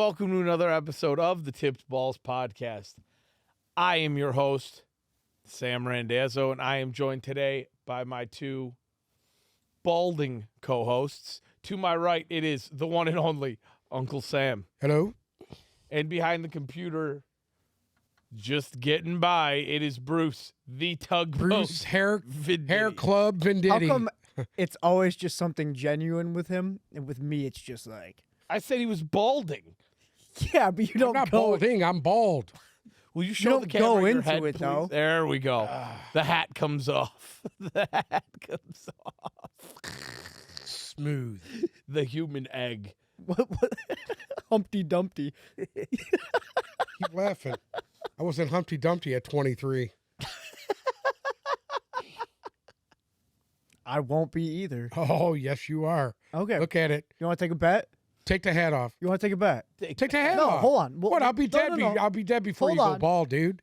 welcome to another episode of the Tipped Balls podcast. I am your host, Sam Randazzo, and I am joined today by my two balding co-hosts. To my right, it is the one and only Uncle Sam. Hello. And behind the computer, just getting by, it is Bruce, the tugboat. Bruce Hair Venditti. Club Venditti. How come it's always just something genuine with him, and with me it's just like... I said he was balding. Yeah, but you don't I'm not go... balding. I'm bald. Will you show don't the camera go your into head, it, please? though. There we go. The hat comes off. The hat comes off. Smooth. The human egg. What? Humpty Dumpty. Keep laughing. I was in Humpty Dumpty at 23. I won't be either. Oh, yes, you are. Okay. Look at it. You want to take a bet? Take the hat off. You want to take a bet? Take the hat No, off. hold on. Well, What? I'll be no, dead. no, no. I'll be dead before Hold you go on. bald, dude.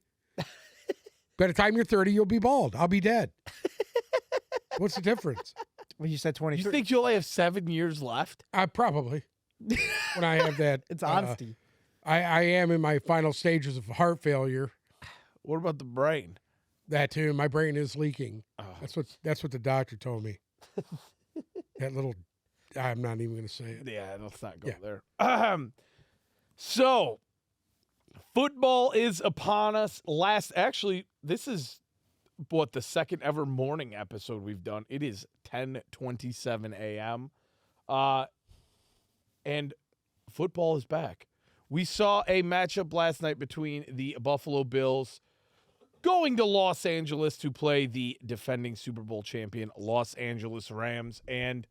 By the time you're 30, you'll be bald. I'll be dead. What's the difference? Well, you said 23. You think you only have 7 years left? Probably. When I have that. It's honesty. I am in my final stages of heart failure. What about the brain? That too. My brain is leaking. Oh. That's what the doctor told me. That little. I'm not even going to say it. Yeah, let's not go Yeah. there. So, football is upon us. Actually, this is the second ever morning episode we've done. It is 10:27 a.m. And football is back. We saw a matchup last night between the Buffalo Bills going to Los Angeles to play the defending Super Bowl champion Los Angeles Rams. And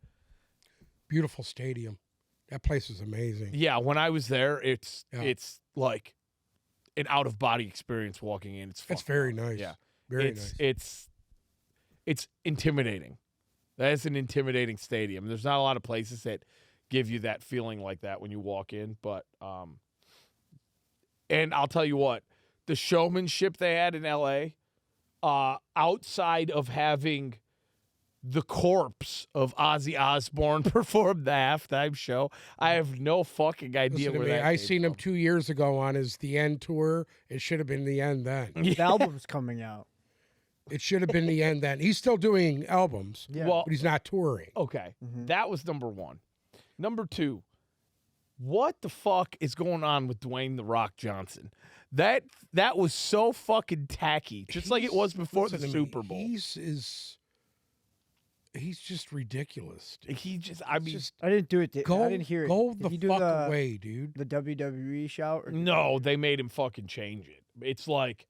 Beautiful stadium. That place is amazing. yeah, when I was there, it's like an out-of-body experience walking in. It's That's fucking very awesome. nice. Yeah, Very nice. It's intimidating. That is an intimidating stadium. There's not a lot of places that give you that feeling like that when you walk in. But and I'll tell you what, the showmanship they had in L.A., outside of having the corpse of Ozzy Osbourne perform the halftime show, I have no fucking idea Listen to where me. that I came seen him from. 2 years ago on his The End tour. It should have been The End then. The album's coming out. It should have been The End then. He's still doing albums, Yeah. Well, but he's not touring. okay, Mhm. that was number one. Number two, what the fuck is going on with Dwayne "The Rock" Johnson? That was so fucking tacky, just like it was before the Listen to me. Super Bowl. He's just ridiculous. Dude. He just, I mean, Just I didn't do it. go, I didn't hear it. go Did the he do fuck away, dude. the WWE shout? Or no, they made him fucking change it. It's like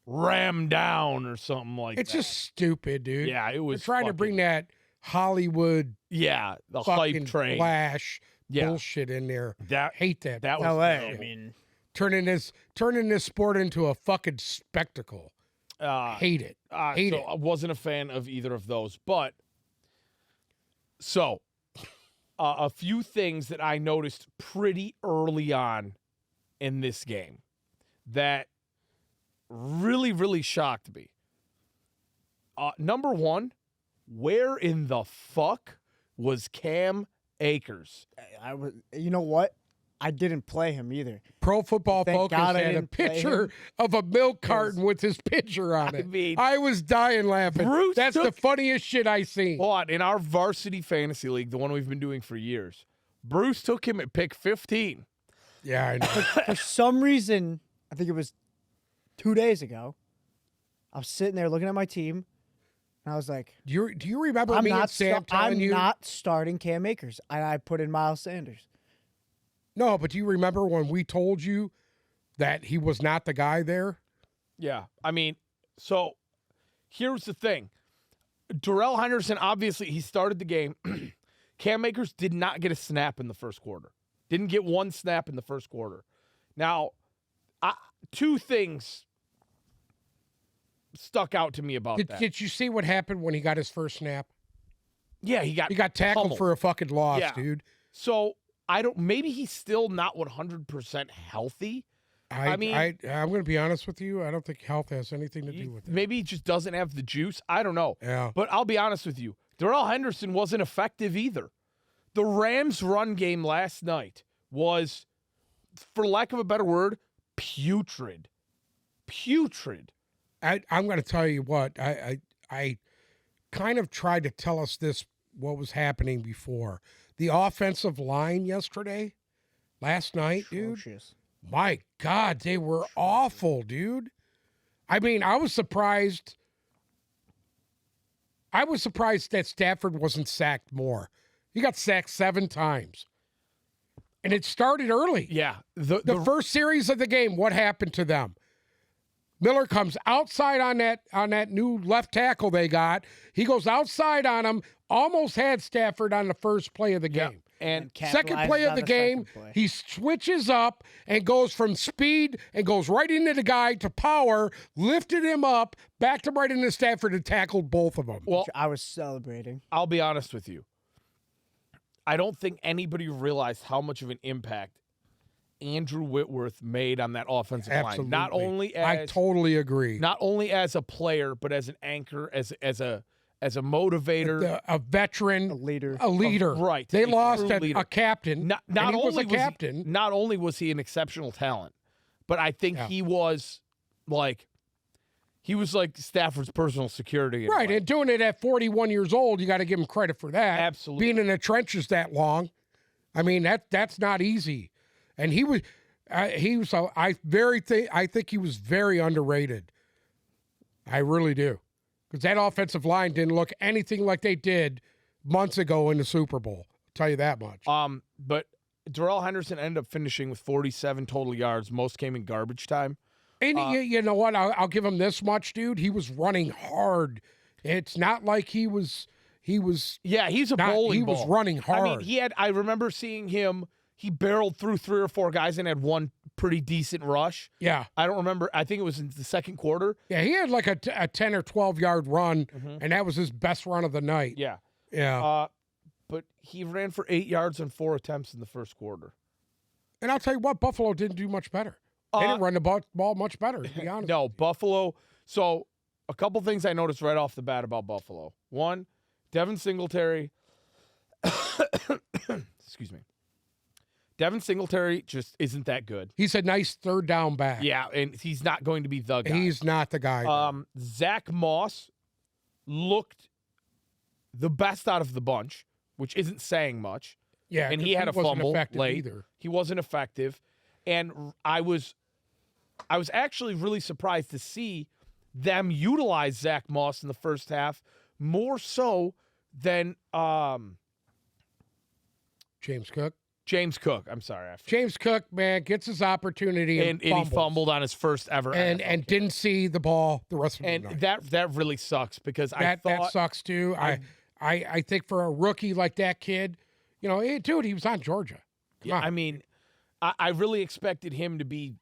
ram down or something like It's that. just stupid, dude. Yeah, it They're was trying to fucking- bring that Hollywood the fucking hype train. flash Yeah. bullshit in there. That Hate that. that was LA. I no. mean, turning this sport into a fucking spectacle. Hate it. Hate so it. I wasn't a fan of either of those, but so a few things that I noticed pretty early on in this game that really, really shocked me. Number one, where in the fuck was Cam Akers? I was. You know what? I didn't play him either. Pro Football Thank Focus God I had a didn't play picture him. of a milk carton with his picture on I it. mean, I was dying laughing. Bruce That's the took- funniest shit I seen. hold on, in our varsity fantasy league, the one we've been doing for years, Bruce took him at pick 15. Yeah, I know. For some reason, I think it was 2 days ago, I was sitting there looking at my team, and I was like, Do you remember I'm me and not, Sam telling I'm you? not starting Cam Akers. And I put in Miles Sanders. No, but do you remember when we told you that he was not the guy there? Yeah. I mean, so here's the thing. Darrell Henderson, obviously, he started the game. Cam Akers did not get a snap in the first quarter. Didn't get one snap in the first quarter. Now, two things stuck out to me about that. Did you see what happened when he got his first snap? Yeah, he got tackled pummeled. for a fucking loss, Yeah. dude. So maybe he's still not 100% healthy. I'm mean- going to be honest with you. I don't think health has anything to do with it. Maybe he just doesn't have the juice. I don't know. Yeah. But I'll be honest with you. Darrell Henderson wasn't effective either. The Rams' run game last night was for lack of a better word, putrid. Putrid. I'm going to tell you what, I kind of tried to tell us what was happening before. The offensive line yesterday, last night, dude. Atrocious. My God, they were awful, dude. I mean, I was surprised that Stafford wasn't sacked more. He got sacked 7 times. And it started early. Yeah. The first series of the game, what happened to them? Miller comes outside on that new left tackle they got. He goes outside on him, almost had Stafford on the first play of the game. And Second play of the game, he switches up and goes from speed and goes right into the guy to power, lifted him up, backed him right into Stafford and tackled both of them. well, I was celebrating. I'll be honest with you. I don't think anybody realized how much of an impact Andrew Whitworth made on that offensive Absolutely. line. Not only as I totally agree. not only as a player, but as an anchor, as a motivator. A veteran, A leader. a leader. Right. They A lost true a leader. captain. Not and he only was a captain. not only was he an exceptional talent, but I think Yeah. he was like Stafford's personal security. in a Right, way. and doing it at 41 years old, you got to give him credit for that. Absolutely. Being in the trenches that long, I mean that's not easy. And I think he was very underrated. I really do, because that offensive line didn't look anything like they did months ago in the Super Bowl. I'll tell you that much. But Darrell Henderson ended up finishing with 47 total yards. Most came in garbage time. And you know what? I'll give him this much, dude. He was running hard. It's not like he was. Yeah, he's a Not- bowling he was ball. running hard. I mean, I remember seeing him. He barreled through 3 or 4 guys and had one pretty decent rush. Yeah. I don't remember. I think it was in the second quarter. Yeah, he had like a 10 or 12 yard run, and that was his best run of the night. Yeah. Yeah. But he ran for 8 yards on 4 attempts in the first quarter. And I'll tell you what, Buffalo didn't do much better. They didn't run the ball much better, to be honest. No, Buffalo. So a couple things I noticed right off the bat about Buffalo. One, Devin Singletary. Excuse me. Devin Singletary just isn't that good. He's a nice third down back. Yeah, and he's not going to be the guy. He's not the guy. Zach Moss looked the best out of the bunch, which isn't saying much. yeah, And 'cause he had a wasn't fumble effective late. either. He wasn't effective. And I was actually really surprised to see them utilize Zach Moss in the first half more so than James Cook. James Cook. I'm sorry. James Cook, man, gets his opportunity and, he fumbled on his first ever and NFL didn't see the ball the rest of the and night. that really sucks because I That thought sucks too. I think for a rookie like that kid, you know, hey, dude, he was on Georgia. Come on. I mean, I really expected him to be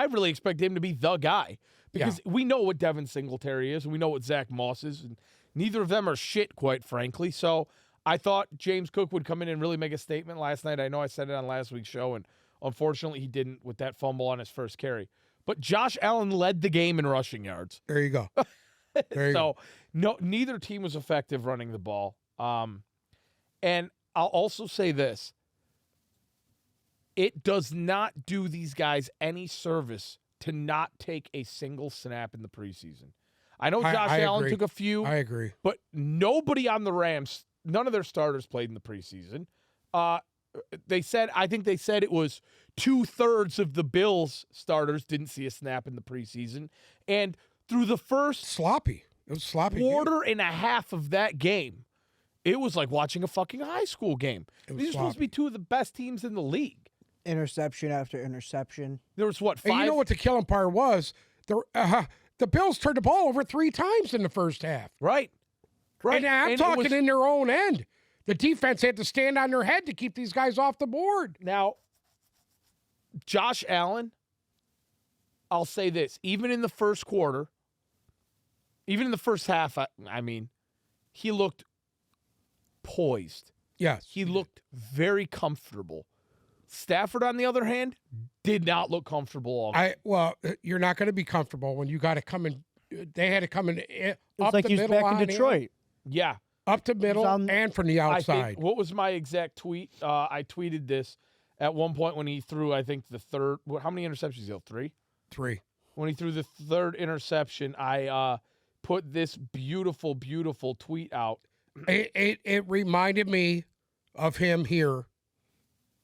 the guy because we know what Devin Singletary is. And we know what Zach Moss is. And neither of them are shit, quite frankly. So I thought James Cook would come in and really make a statement last night. I know I said it on last week's show, and unfortunately he didn't with that fumble on his first carry. But Josh Allen led the game in rushing yards. There you go. There you go. No, neither team was effective running the ball. And I'll also say this. It does not do these guys any service to not take a single snap in the preseason. I know Josh I Allen agree. took a few, I agree. but nobody on the Rams, none of their starters played in the preseason. I think they said it was 2/3 of the Bills starters didn't see a snap in the preseason. And through the first Sloppy. It was sloppy. game. quarter and a half of that game, it was like watching a fucking high school game. was These are supposed to be two of the best teams in the league. Interception after interception. There was what, 5? And you know what the killing part was? The Bills turned the ball over 3 times in the first half. Right. Right. And I'm it talking was- in their own end. The defense had to stand on their head to keep these guys off the board. Now, Josh Allen, I'll say this, even in the first quarter, even in the first half, I mean, he looked poised. Yes. He looked very comfortable. Stafford, on the other hand, did not look comfortable. You're not going to be comfortable when you got to come in. They had to come in It's up like the he's middle back in on him, Detroit. Yeah. up the middle, on- and from the I outside. think, what was my exact tweet? I tweeted this. at one point when he threw, I think, the third. How many interceptions did he throw? 3? 3. When he threw the third interception, I put this beautiful, beautiful tweet out. It reminded me of him here.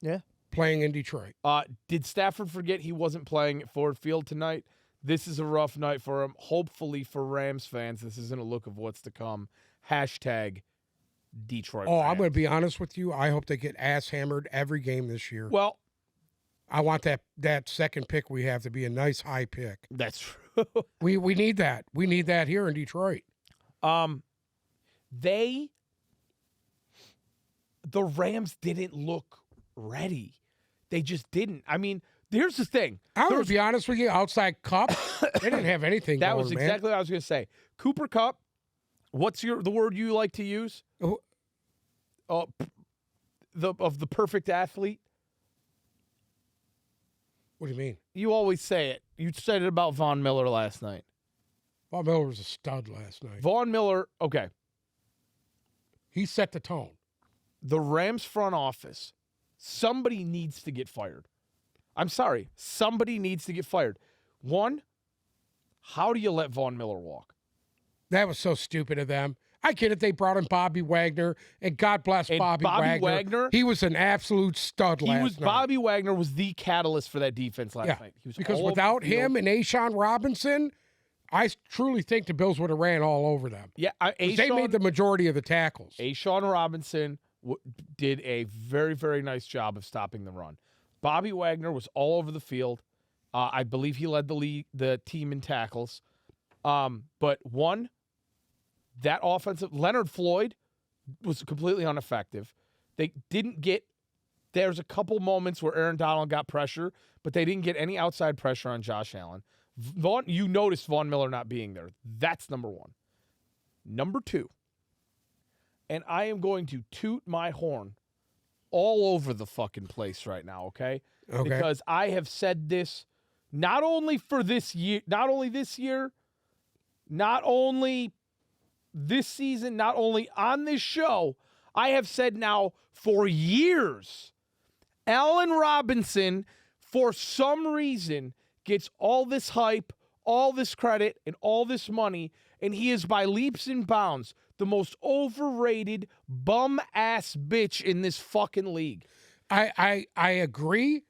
Yeah. Playing in Detroit. Did Stafford forget he wasn't playing at Ford Field tonight? This is a rough night for him. Hopefully for Rams fans, this isn't a look of what's to come. Hashtag Detroit. Oh, Rams. I'm going to be honest with you. I hope they get ass hammered every game this year. Well, I want that second pick we have to be a nice high pick. that's true. We need that. We need that here in Detroit. The Rams didn't look ready. They just didn't. I mean, here's the thing. I'm going to be honest with you. Outside Cup, they didn't have anything That going, was exactly what I was going to say. Cooper Kupp, what's the word you like to use? Oh. Of the perfect athlete? What do you mean? You always say it. You said it about Von Miller last night. Von Miller was a stud last night. Von Miller, okay. He set the tone. The Rams front office, somebody needs to get fired. I'm sorry. Somebody needs to get fired. One, how do you let Von Miller walk? That was so stupid of them. I get it. They brought in Bobby Wagner, and God bless Bobby Wagner. He was an absolute stud last night. Bobby Wagner was the catalyst for that defense last night. He was because without him and Ashawn Robinson, I truly think the Bills would have ran all over them. Yeah, they made the majority of the tackles. Ashawn Robinson did a very, very nice job of stopping the run. Bobby Wagner was all over the field. I believe he led the team in tackles. But one, that offensive, Leonard Floyd was completely ineffective. They didn't get, there's a couple moments where Aaron Donald got pressure, but they didn't get any outside pressure on Josh Allen. You noticed Von Miller not being there. That's number one. Number two, and I am going to toot my horn all over the fucking place right now, okay? Because I have said this not only for this year, not only this year, not only this season, not only on this show, I have said now for years, Allen Robinson, for some reason, gets all this hype, all this credit, and all this money, and he is by leaps and bounds the most overrated bum-ass bitch in this fucking league. I agree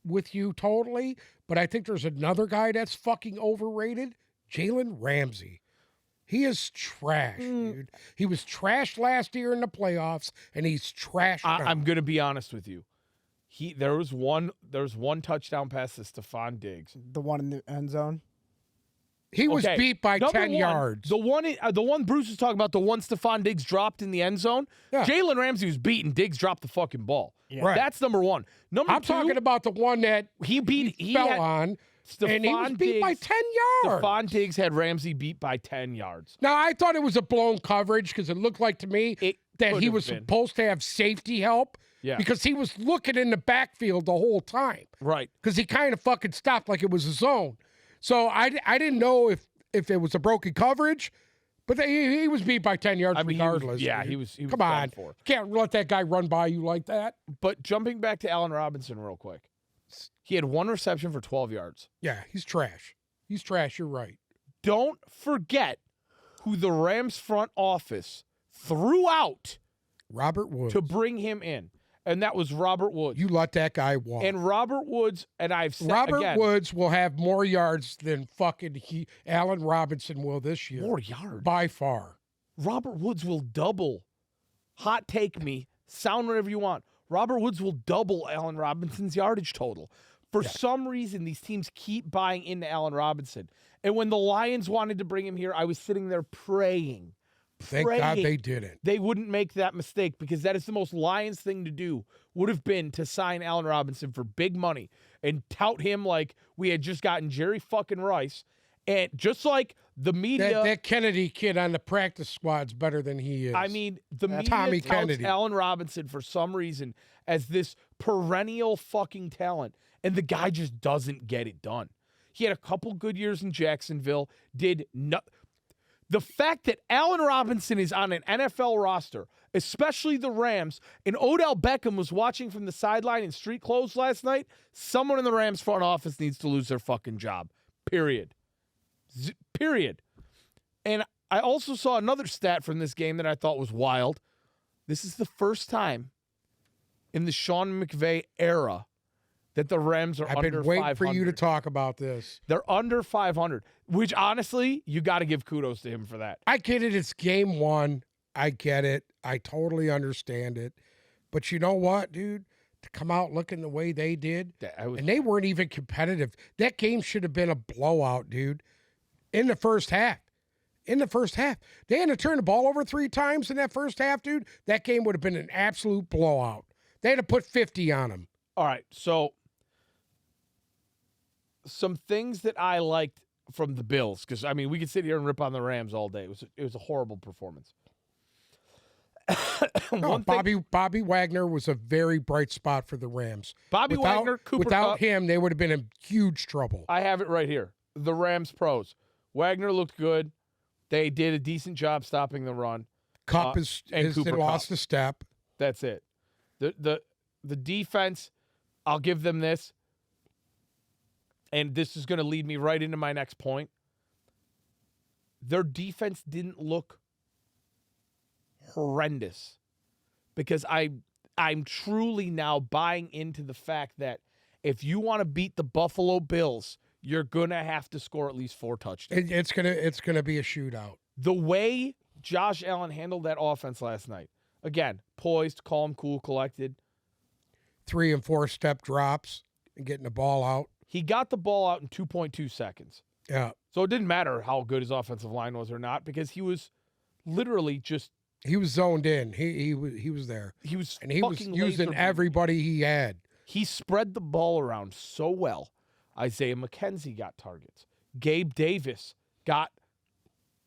with you totally, but I think there's another guy that's fucking overrated, Jalen Ramsey. He is trash, dude. He was trash last year in the playoffs, and he's trash now. I'm going to be honest with you. There was one touchdown pass to Stephon Diggs. The one in the end zone. He was beat by 10 yards. The one Bruce was talking about, the one Stephon Diggs dropped in the end zone. Yeah. Jalen Ramsey was beaten. Diggs dropped the fucking ball. Yeah. Right. That's number one. I'm talking about the one that he fell on. And he was beat by 10 yards. Stephon Diggs had Ramsey beat by 10 yards. Now, I thought it was a blown coverage because it looked like to me that he was supposed to have safety help. Yeah. Because he was looking in the backfield the whole time. Right. Because he kind of fucking stopped like it was a zone. So I didn't know if it was a broken coverage, but he was beat by 10 yards regardless. He was Come on. Can't let that guy run by you like that. But jumping back to Allen Robinson real quick. He had one reception for 12 yards. Yeah, he's trash. He's trash, you're right. Don't forget who the Rams front office threw out Robert Woods to bring him in. And that was Robert Woods. You let that guy walk. And Robert Woods, and I've said Robert Woods will have more yards than fucking Allen Robinson will this year. More yards? By far. Robert Woods will double. Hot take me. Sound whatever you want. Robert Woods will double Allen Robinson's yardage total. For some reason, these teams keep buying into Allen Robinson. And when the Lions wanted to bring him here, I was sitting there praying. Thank God they didn't. They wouldn't make that mistake because that is the most Lions thing to do, would have been to sign Allen Robinson for big money and tout him like we had just gotten Jerry fucking Rice. And just like the media... That Kennedy kid on the practice squad's better than he is. I mean, the media Tommy touts Kennedy. Allen Robinson for some reason as this perennial fucking talent, and the guy just doesn't get it done. He had a couple good years in Jacksonville, The fact that Allen Robinson is on an NFL roster, especially the Rams, and Odell Beckham was watching from the sideline in street clothes last night, someone in the Rams front office needs to lose their fucking job. Period. Period. And I also saw another stat from this game that I thought was wild. This is the first time in the Sean McVay era that the Rams are under 500. I've been waiting for you to talk about this. They're under 500, which honestly, you got to give kudos to him for that. I get it. It's game one. I get it. I totally understand it. But you know what, dude? To come out looking the way they did, and they weren't even competitive. That game should have been a blowout, dude, in the first half. In the first half. They had to turn the ball over 3 times in that first half, dude. That game would have been an absolute blowout. They had to put 50 on them. All right, so some things that I liked from the Bills, because, I mean, we could sit here and rip on the Rams all day. It was a horrible performance. Bobby Wagner was a very bright spot for the Rams. Wagner, Cooper without Kupp, him, they would have been in huge trouble. I have it right here. The Rams pros. Wagner looked good. They did a decent job stopping the run. Kupp has lost a step. That's it. The defense, I'll give them this. And this is going to lead me right into my next point. Their defense didn't look horrendous, because I'm truly now buying into the fact that if you want to beat the Buffalo Bills, you're going to have to score at least 4 touchdowns. It's gonna be a shootout. The way Josh Allen handled that offense last night, again, poised, calm, cool, collected. 3 and 4 step drops and getting the ball out. He got the ball out in 2.2 seconds. Yeah. So it didn't matter how good his offensive line was or not, because he was literally just. He was zoned in. He was there. He was using everybody he had. He spread the ball around so well. Isaiah McKenzie got targets. Gabe Davis got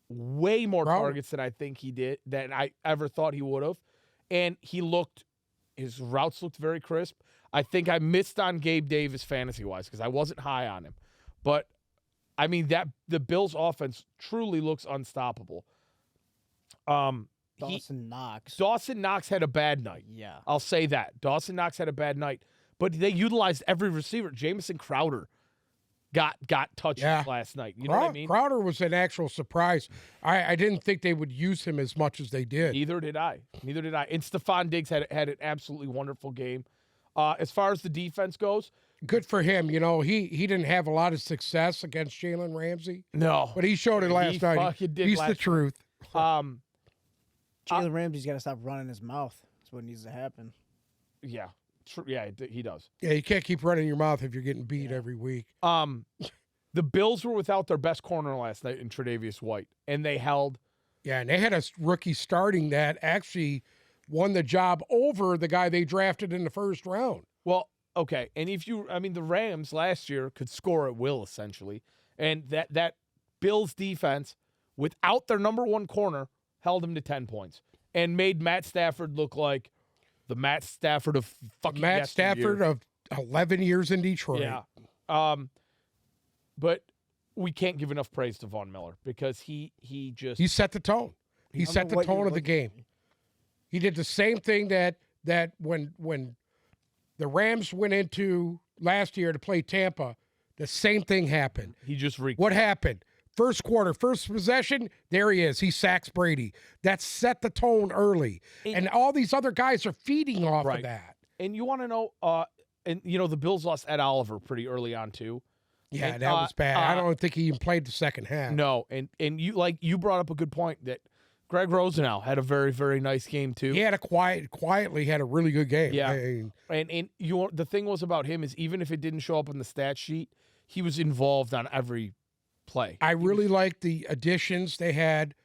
way more targets than I think he did, than I ever thought he would have. And his routes looked very crisp. I think I missed on Gabe Davis fantasy-wise because I wasn't high on him. But, I mean, the Bills' offense truly looks unstoppable. Dawson Knox had a bad night. Yeah. I'll say that. Dawson Knox had a bad night. But they utilized every receiver. Jamison Crowder got touches last night. You know what I mean? Crowder was an actual surprise. I didn't think they would use him as much as they did. Neither did I. And Stephon Diggs had an absolutely wonderful game. As far as the defense goes, good for him. You know, he didn't have a lot of success against Jalen Ramsey. No. But he showed it last night. He's the truth. Jalen Ramsey's got to stop running his mouth. That's what needs to happen. Yeah. Yeah, he does. Yeah, you can't keep running your mouth if you're getting beat every week. The Bills were without their best corner last night in Tre'Davious White, and they held. Yeah, and they had a rookie starting that actually won the job over the guy they drafted in the first round. Well, okay, and the Rams last year could score at will, essentially, and that Bills defense, without their number one corner, held him to 10 points and made Matt Stafford look like the Matt Stafford of fucking Matt Stafford of 11 years in Detroit. Yeah. But we can't give enough praise to Von Miller because he set the tone. He set the tone of the game. He did the same thing that when the Rams went into last year to play Tampa, the same thing happened. He just What happened? First quarter, first possession, there he is. He sacks Brady. That set the tone early. And all these other guys are feeding off of that. And you want to know, the Bills lost Ed Oliver pretty early on too. Yeah, and, that was bad. I don't think he even played the second half. No, and you brought up a good point that Greg Rosenau had a very, very nice game too. He had quietly had a really good game. Yeah, the thing was about him is even if it didn't show up on the stat sheet, he was involved on every play. I really liked the additions they had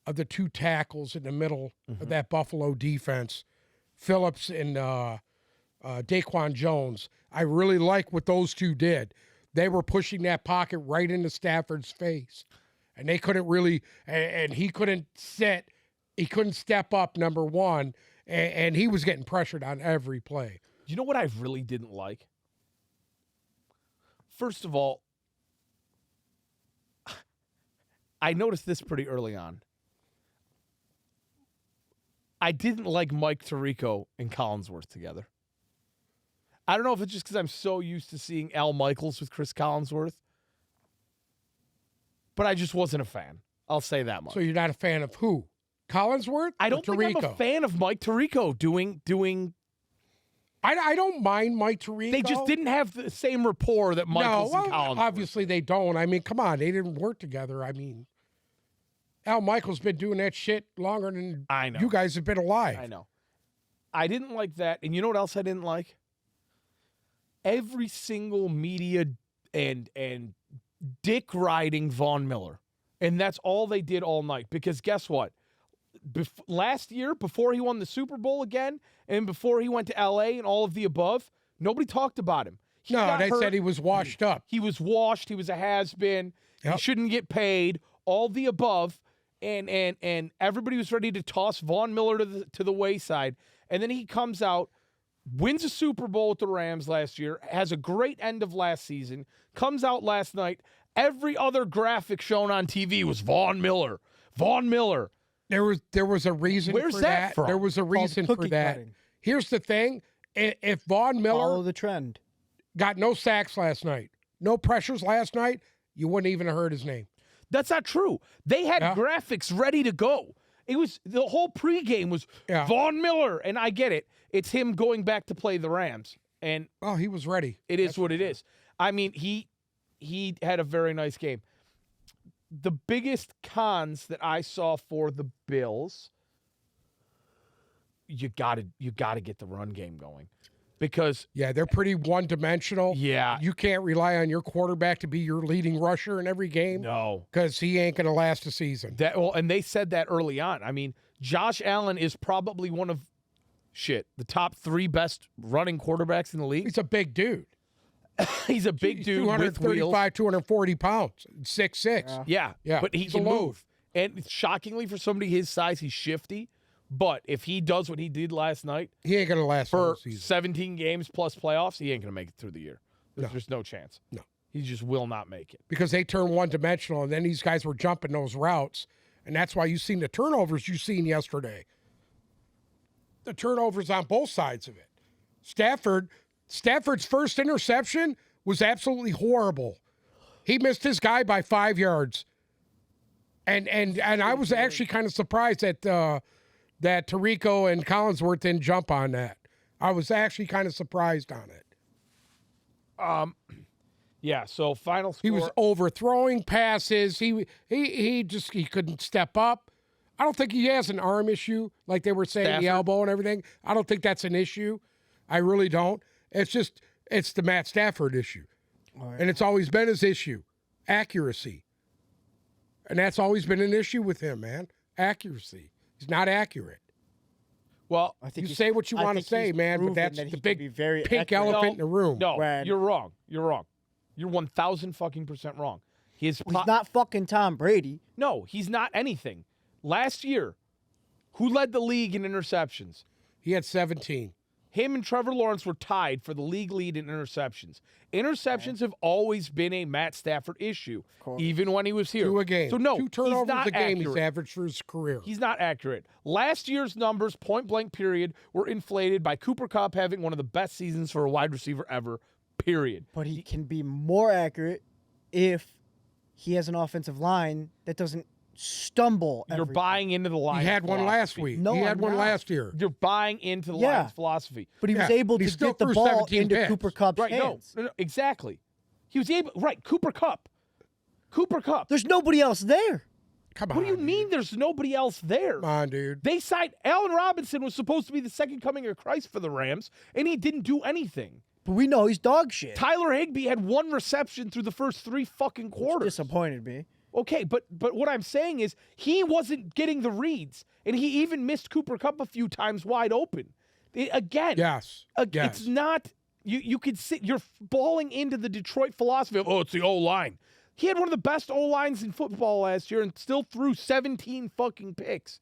of the 2 tackles in the middle of that Buffalo defense, Phillips and Daquan Jones. I really like what those 2 did. They were pushing that pocket right into Stafford's face, and they couldn't really, and he couldn't sit. He couldn't step up, number one, and he was getting pressured on every play. You know what I really didn't like? First of all, I noticed this pretty early on. I didn't like Mike Tirico and Collinsworth together. I don't know if it's just because I'm so used to seeing Al Michaels with Chris Collinsworth, but I just wasn't a fan. I'll say that much. So you're not a fan of who? Collinsworth? I don't or think I'm Tirico? a fan of Mike Tirico doing. I don't mind Mike Tirico. They just didn't have the same rapport that Michaels and Collinsworth. Obviously they don't. I mean, come on, they didn't work together. I mean, Al Michaels been doing that shit longer than I know. you guys have been alive. I know. I didn't like that. And you know what else I didn't like? Every single media and dick riding Von Miller. And that's all they did all night. Because guess what? Last year, before he won the Super Bowl again, and before he went to L.A. and all of the above, nobody talked about him. They said he was washed up. He was washed. He was a has-been. Yep. He shouldn't get paid. All the above. And everybody was ready to toss Von Miller to the wayside. And then he comes out, wins a Super Bowl with the Rams last year, has a great end of last season, comes out last night. Every other graphic shown on TV was Von Miller. Von Miller. There was a reason Where's for that from? There was a reason for cookie that. cutting. Here's the thing. If Von Miller Follow the trend. got no sacks last night, no pressures last night, you wouldn't even have heard his name. That's not true. They had graphics ready to go. It was the whole pregame was Von Miller, and I get it. It's him going back to play the Rams, and he was ready. It is what it is. I mean, he had a very nice game. The biggest cons that I saw for the Bills, you gotta get the run game going, because they're pretty one-dimensional. Yeah, you can't rely on your quarterback to be your leading rusher in every game. No, because he ain't gonna last a season. And they said that early on. I mean, Josh Allen is probably one of the top 3 best running quarterbacks in the league. He's a big dude. He's a big dude with wheels. 240 pounds, 6'6". Yeah, but he He's can a load. move. And shockingly, for somebody his size, he's shifty. But if he does what he did last night, he ain't gonna last for the season. 17 games plus playoffs, he ain't gonna make it through the year. There's no chance. No, he just will not make it, because they turn one-dimensional, and then these guys were jumping those routes, and that's why you seen the turnovers you seen yesterday. The turnovers on both sides of it. Stafford's first interception was absolutely horrible. He missed his guy by 5 yards. And I was actually kind of surprised that Tirico and Collinsworth didn't jump on that. I was actually kind of surprised on it. Yeah, so final score. He was overthrowing passes. He couldn't step up. I don't think he has an arm issue, like they were saying, Stafford. the elbow and everything. I don't think that's an issue. I really don't. It's the Matt Stafford issue. Right. And it's always been his issue. Accuracy. And that's always been an issue with him, man. Accuracy. He's not accurate. Well, I think You say what you want to say, man, but that's the big pink elephant in the room. No, When- you're wrong. You're wrong. You're 1,000 fucking % wrong. He's not fucking Tom Brady. No, he's not anything. Last year, who led the league in interceptions? He had 17. Him and Trevor Lawrence were tied for the league lead in interceptions. Interceptions have always been a Matt Stafford issue, even when he was here. 2 a game. So no, 2 turnovers he's not a game accurate. he's averaged for his career. He's not accurate. Last year's numbers, point blank period, were inflated by Cooper Kupp having one of the best seasons for a wide receiver ever, period. But he can be more accurate if he has an offensive line that doesn't stumble. You're buying into the Lions' He had one last philosophy. week. No, he had I'm one not. last year. You're buying into the Yeah. Lions' philosophy. But he was Yeah, able he to still get the threw ball 17 into picks. Cooper Kupp's Right, hands. no, exactly. He was able, right, Cooper Kupp. Cooper Kupp. There's nobody else there. Come on. What do you dude. mean there's nobody else there? Come on, dude. They signed Allen Robinson was supposed to be the second coming of Christ for the Rams, and he didn't do anything. But we know he's dog shit. Tyler Higbee had 1 reception through the first 3 fucking quarters. Disappointed me. Okay, but what I'm saying is he wasn't getting the reads, and he even missed Cooper Kupp a few times wide open. Again, Yes. it's not you could sit. You're balling into the Detroit philosophy of it's the O-line. He had one of the best O-lines in football last year and still threw 17 fucking picks.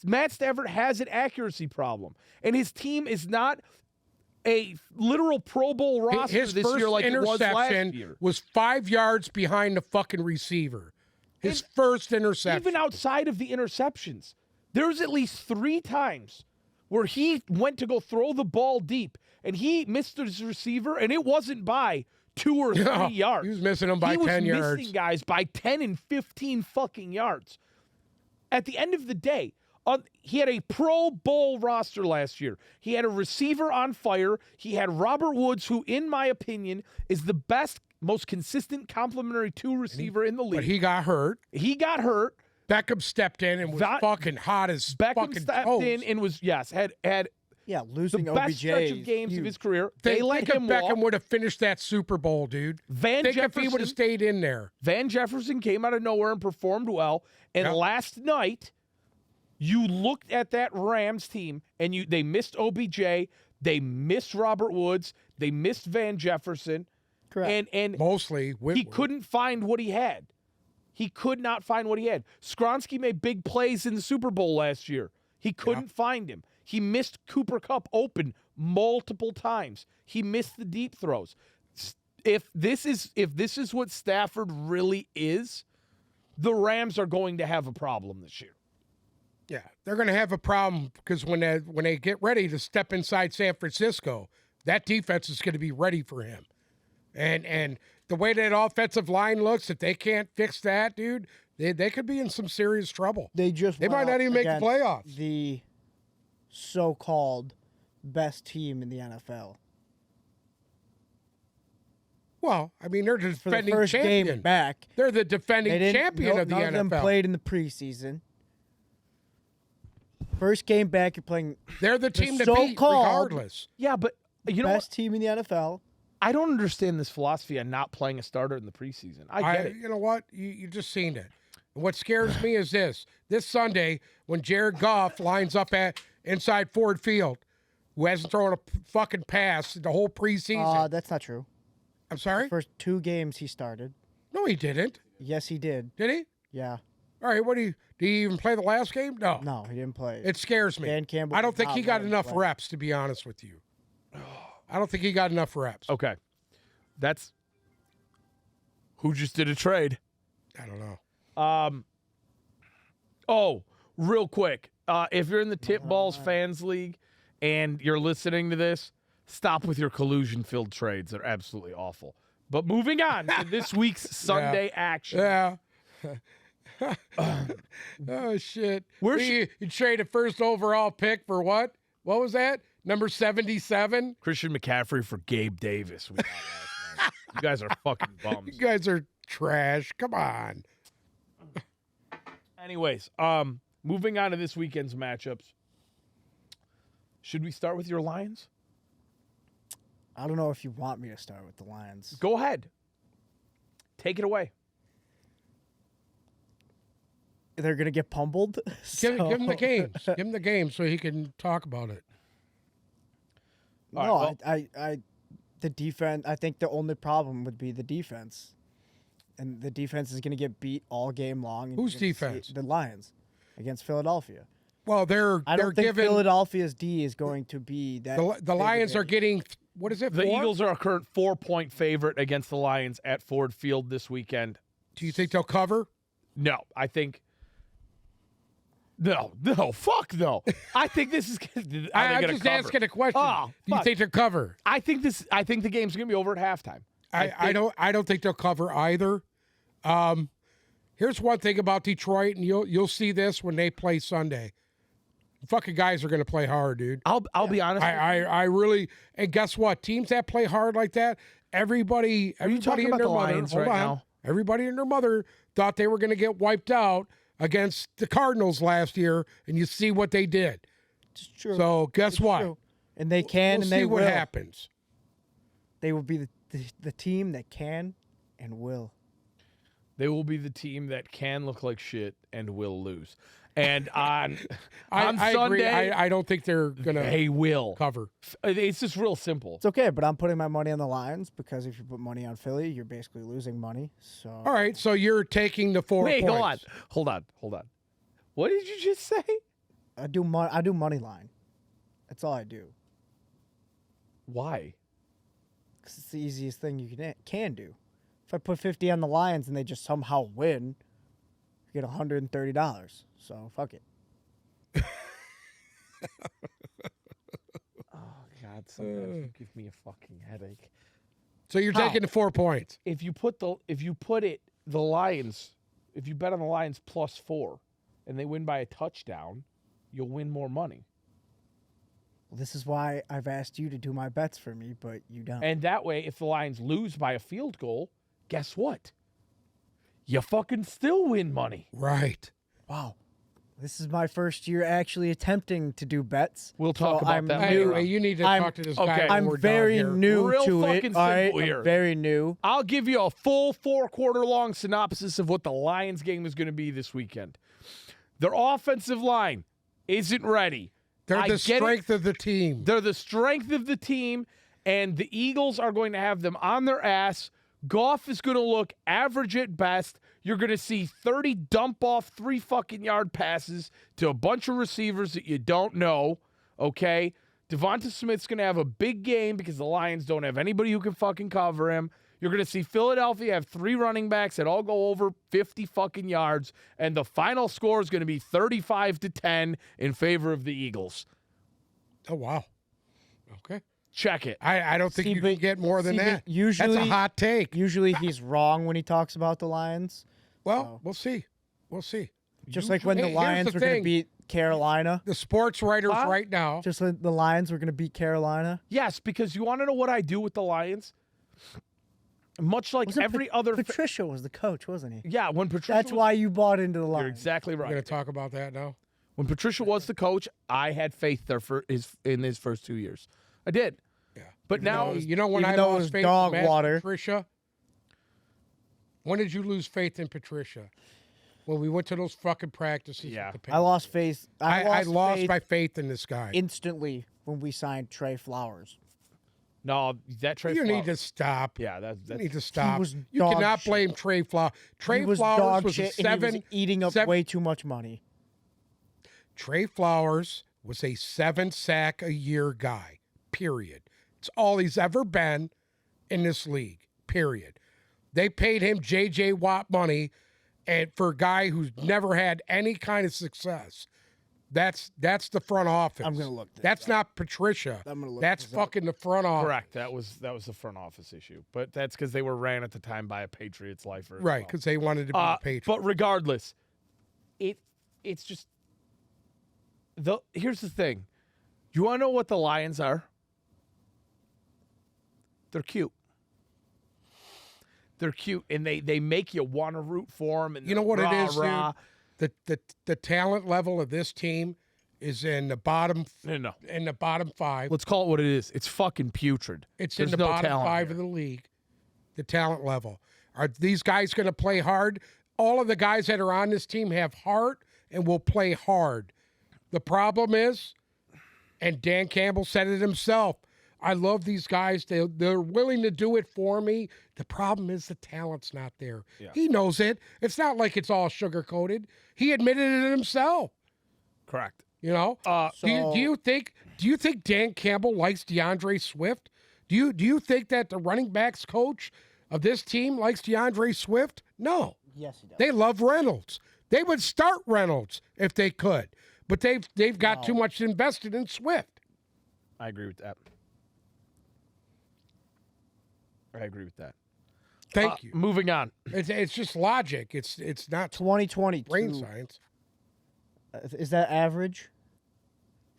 Matt Stafford has an accuracy problem, and his team is not a literal Pro Bowl roster His this first year like it was last interception year. was 5 yards behind the fucking receiver. His first interception. Even outside of the interceptions, there's at least 3 times where he went to go throw the ball deep, and he missed his receiver, and it wasn't by 2 or 3 yards. He was missing them by 10 yards. He was missing guys by 10 and 15 fucking yards. At the end of the day, he had a Pro Bowl roster last year. He had a receiver on fire. He had Robert Woods, who, in my opinion, is the best, most consistent complementary 2 receiver in the league. But he got hurt. Beckham stepped in and was fucking hot as fucking toast. In and was, had losing the best stretch of games of his career. They let him walk. Beckham would have finished that Super Bowl, dude. If he would have stayed in there. Van Jefferson came out of nowhere and performed well. And last night, you looked at that Rams team, and they missed OBJ, they missed Robert Woods, they missed Van Jefferson. Correct. And mostly Whitworth. He couldn't find what he had. He could not find what he had. Skronsky made big plays in the Super Bowl last year. He couldn't find him. He missed Cooper Kupp open multiple times. He missed the deep throws. If this is what Stafford really is, the Rams are going to have a problem this year. Yeah, they're going to have a problem because when they get ready to step inside San Francisco, that defense is going to be ready for him. And the way that offensive line looks, if they can't fix that, dude, they could be in some serious trouble. They might not even make the playoffs. The so-called best team in the NFL. Well, I mean, they're the defending For the first champion. game back. They're the defending champion of the NFL. None of them played in the preseason. First game back, you're playing. They're the team to beat regardless. Yeah, but you know best team in the NFL. I don't understand this philosophy of not playing a starter in the preseason. I get it. You know what? You just seen it. And what scares me is this Sunday when Jared Goff lines up at inside Ford Field, who hasn't thrown a fucking pass the whole preseason. That's not true. I'm sorry? The first 2 games he started. No, he didn't. Yes, he did. Did he? Yeah. All right, did he even play the last game? No. No, he didn't play. It scares me. Dan Campbell I don't think did he not got let him enough play. reps, to be honest with you. I don't think he got enough reps. Okay. That's who just did a trade. I don't know. Oh, real quick. If you're in the Tip Balls Fans League and you're listening to this, stop with your collusion-filled trades. They're absolutely awful. But moving on to this week's Sunday action. Yeah. Oh, shit. You traded first overall pick for what? What was that? Number 77? Christian McCaffrey for Gabe Davis. We got last night. You guys are fucking bums. You guys are trash. Come on. Anyways, moving on to this weekend's matchups. Should we start with your Lions? I don't know if you want me to start with the Lions. Go ahead. Take it away. They're going to get pummeled. Give him the games. Give him the game so he can talk about it. No, the defense, I think the only problem would be the defense. And the defense is going to get beat all game long. Whose defense? The Lions against Philadelphia. Well, I don't think Philadelphia's D is going to be that. The Lions are getting, what is it, The 4? Eagles are a current 4-point favorite against the Lions at Ford Field this weekend. Do you think they'll cover? No, I think... No, fuck no. I think this is... I'm just asking a question. Do you think they'll cover? I think the game's going to be over at halftime. I don't think they'll cover either. Here's one thing about Detroit, and you'll see this when they play Sunday. Fucking guys are going to play hard, dude. I'll be honest. I really, and guess what? Teams that play hard like that, everybody you talking and about their the mother, Lions hold right on. now? Everybody and their mother thought they were going to get wiped out against the Cardinals last year, and you see what they did. It's true. So guess what? True. And they can, we'll and they see will. what happens. They will be the team that can and will. They will be the team that can look like shit and will lose. And on I Sunday, agree. I don't think they're gonna. They will cover. It's just real simple. It's okay, but I'm putting my money on the Lions because if you put money on Philly, you're basically losing money. So all right, so you're taking the 4 Wait, points. hold on. What did you just say? I do money line. That's all I do. Why? Because it's the easiest thing you can do. If I put 50 on the Lions and they just somehow win, you get $130. So fuck it. Oh God, sometimes you give me a fucking headache. So you're How? taking the 4 points. If you bet on the Lions +4, and they win by a touchdown, you'll win more money. Well, this is why I've asked you to do my bets for me, but you don't. And that way, if the Lions lose by a field goal, guess what? You fucking still win money. Right. Wow. This is my first year actually attempting to do bets. We'll talk about that Hey, later. you need to I'm- talk to this okay. guy. I'm Lord very Dog here. new Real to it. fucking All right, simple here. I'm very new. I'll give you a full 4-quarter long synopsis of what the Lions game is going to be this weekend. Their offensive line isn't ready. They're I the get it. strength of the team. They're the strength of the team, and the Eagles are going to have them on their ass. Goff is going to look average at best. You're going to see 30 dump-off 3 fucking yard passes to a bunch of receivers that you don't know, okay? Devonta Smith's going to have a big game because the Lions don't have anybody who can fucking cover him. You're going to see Philadelphia have 3 running backs that all go over 50 fucking yards, and the final score is going to be 35-10 in favor of the Eagles. Oh, wow. Okay. Check it. I don't think See, you but- can get more than see, that. but usually- That's a hot take. Usually he's wrong when he talks about the Lions. Well, we'll see. We'll see. Just like when Hey, the here's Lions the were going to thing. beat Carolina. The sports writers Huh? right now. Just like the Lions were going to beat Carolina. Yes, because you want to know what I do with the Lions? Much like Wasn't every other... Patricia was the coach, wasn't he? yeah, when Patricia That's was, why you bought into the You're Lions. exactly We're going right. to talk about that now. When Patricia was the coach, I had faith there in his first 2 years. I did. Yeah. But now... You know when even I though it lost was faith dog in Matt water. Patricia? When did you lose faith in Patricia? When we went to those fucking practices. Yeah. With the I lost faith. I lost faith my faith in this guy. instantly when we signed Trey Flowers. No, that Trey You need to Flowers- stop. Yeah, You that's... need to stop. was You dog cannot shit. blame Trey Flowers. Trey He was Flowers dog was a shit, and he was 7. eating up way too much money. Trey Flowers was a 7-sack a year guy. Period. It's all he's ever been in this league. Period. They paid him J.J. Watt money, and for a guy who's never had any kind of success. That's the front office. I'm gonna look this That's not Patricia. I'm gonna look That's this up. fucking the front office. Correct. That was the front office issue. But that's because they were ran at the time by a Patriots lifer. as Right, well. because they wanted to be a Patriot. But regardless, it's just here's the thing. You want to know what the Lions are? They're cute. They're cute, and they make you want to root for them. And You know what it is, rah. dude? The talent level of this team is in the bottom No. in the bottom 5. Let's call it what it is. It's fucking putrid. It's There's in the no bottom talent 5 here. of the league. The talent level. Are these guys going to play hard? All of the guys that are on this team have heart and will play hard. The problem is, and Dan Campbell said it himself, I love these guys. They're willing to do it for me. The problem is the talent's not there. Yeah. He knows it. It's not like it's all sugar-coated. He admitted it himself. Correct. You know? So- do you think Dan Campbell likes DeAndre Swift? Do you think that the running backs coach of this team likes DeAndre Swift? No. Yes, he does. They love Reynolds. They would start Reynolds if they could. But they've got too much invested in Swift. I agree with that. I agree with that. Thank you. Moving on. It's just logic. It's not 2022. brain science. Is that average?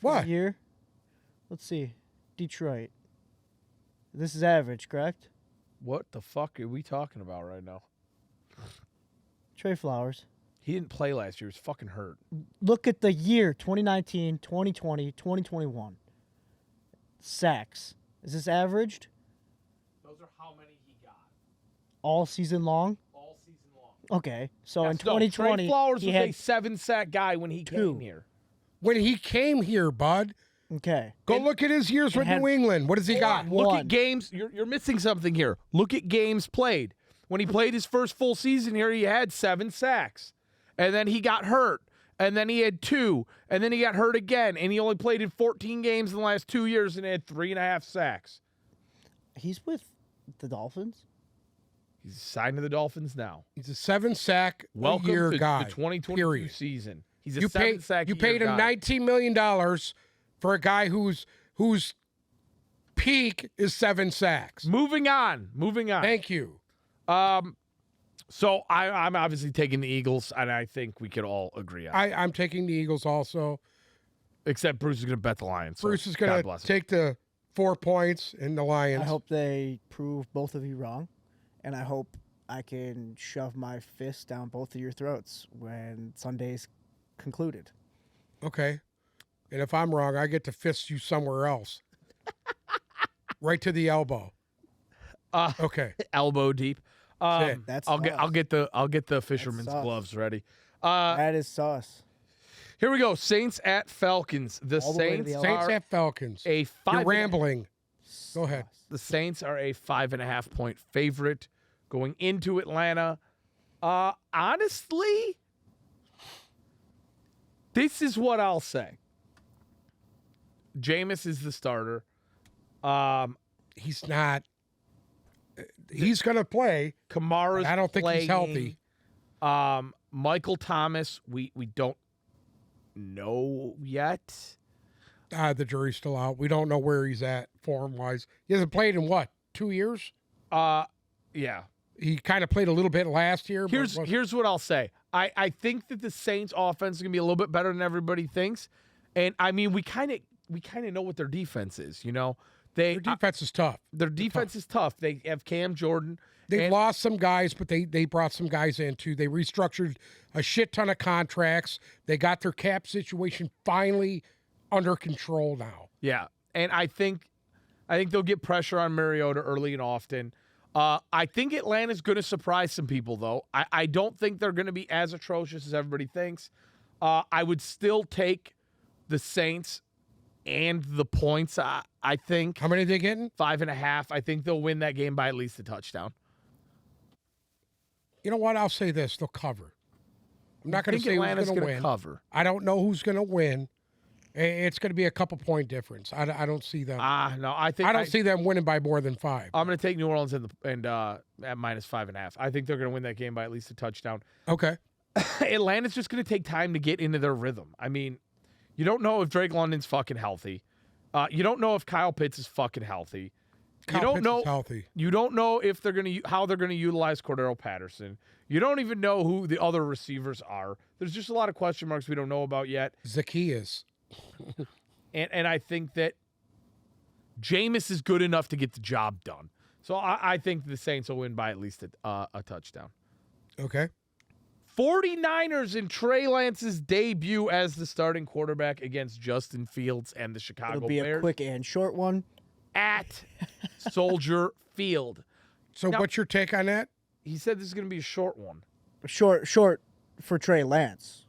for the What? year? Let's see. Detroit. This is average, correct? What the fuck are we talking about right now? Trey Flowers. He didn't play last year. He was fucking hurt. Look at the year 2019, 2020, 2021. Sacks. Is this averaged Those are how many he got all season long? all season long. Okay. So in Yes, no, 2020, Trey Flowers he was had a 7-sack guy when he two. came here. When he came here, bud, okay. go look at his years with had- New England. What has he got? One. Look at games. You're missing something here. Look at games played. When he played his first full season here, he had 7 sacks. And then he got hurt. And then he had 2. And then he got hurt again. And he only played in 14 games in the last 2 years and had 3.5 sacks. He's with the Dolphins. He's signed to the Dolphins now. He's a 7-sack a Welcome year to guy. the 2022 period. season. He's a You paid 7-sack you a year paid him guy. $19 million for a guy whose peak is 7 sacks. Moving on. Thank you. So I'm obviously taking the Eagles, and I think we could all agree on it. I'm taking the Eagles also. Except Bruce is going to bet the Lions. So Bruce is God going to bless him. take the 4 points in the Lions. I hope they prove both of you wrong, and I hope I can shove my fist down both of your throats when Sunday's concluded. Okay. And if I'm wrong, I get to fist you somewhere else. Right to the elbow. Okay. Elbow deep. That's I'll get the fisherman's sauce. gloves ready. That is sauce. Here we go. Saints at Falcons. The All the way to Saints the Saints are at Falcons. a You're 5. rambling. Go ahead. The Saints are a 5.5 point favorite going into Atlanta. Honestly, this is what I'll say. Jameis is the starter. He's not. He's going to play. Kamara's I don't think he's playing. healthy. Michael Thomas, we don't know yet. The jury's still out. We don't know where he's at form-wise. He hasn't played in, 2 years? Yeah. He kind of played a little bit last year. but Here's what I'll say. I think that the Saints offense is going to be a little bit better than everybody thinks. And I mean, we kind of know what their defense is, you know. their defense is tough. Their defense is tough. They have Cam Jordan. They've lost some guys, but they brought some guys in too. They restructured a shit ton of contracts. They got their cap situation finally under control now. Yeah. And I think they'll get pressure on Mariota early and often. I think Atlanta's going to surprise some people, though. I don't think they're going to be as atrocious as everybody thinks. I would still take the Saints and the points, I think. How many are they getting? 5.5. I think they'll win that game by at least a touchdown. You know what? I'll say this. They'll cover. I'm not going to say Atlanta's who's going to gonna win. cover. I don't know who's going to win. It's going to be a couple-point difference. I don't see them. No, I think I don't see them winning by more than 5. I'm going to take New Orleans at -5.5. I think they're going to win that game by at least a touchdown. Okay. Atlanta's just going to take time to get into their rhythm. I mean, you don't know if Drake London's fucking healthy. You don't know if Kyle Pitts is fucking healthy. Kyle Pitts is healthy. You don't know if how they're going to utilize Cordero Patterson. You don't even know who the other receivers are. There's just a lot of question marks we don't know about yet. Zacchaeus. And I think that Jameis is good enough to get the job done. So I think the Saints will win by at least a touchdown. Okay. 49ers in Trey Lance's debut as the starting quarterback against Justin Fields and the Chicago It'll be Bears a quick and short one. at Soldier Field. So Now- what's your take on that? He said this is going to be a short one. Short for Trey Lance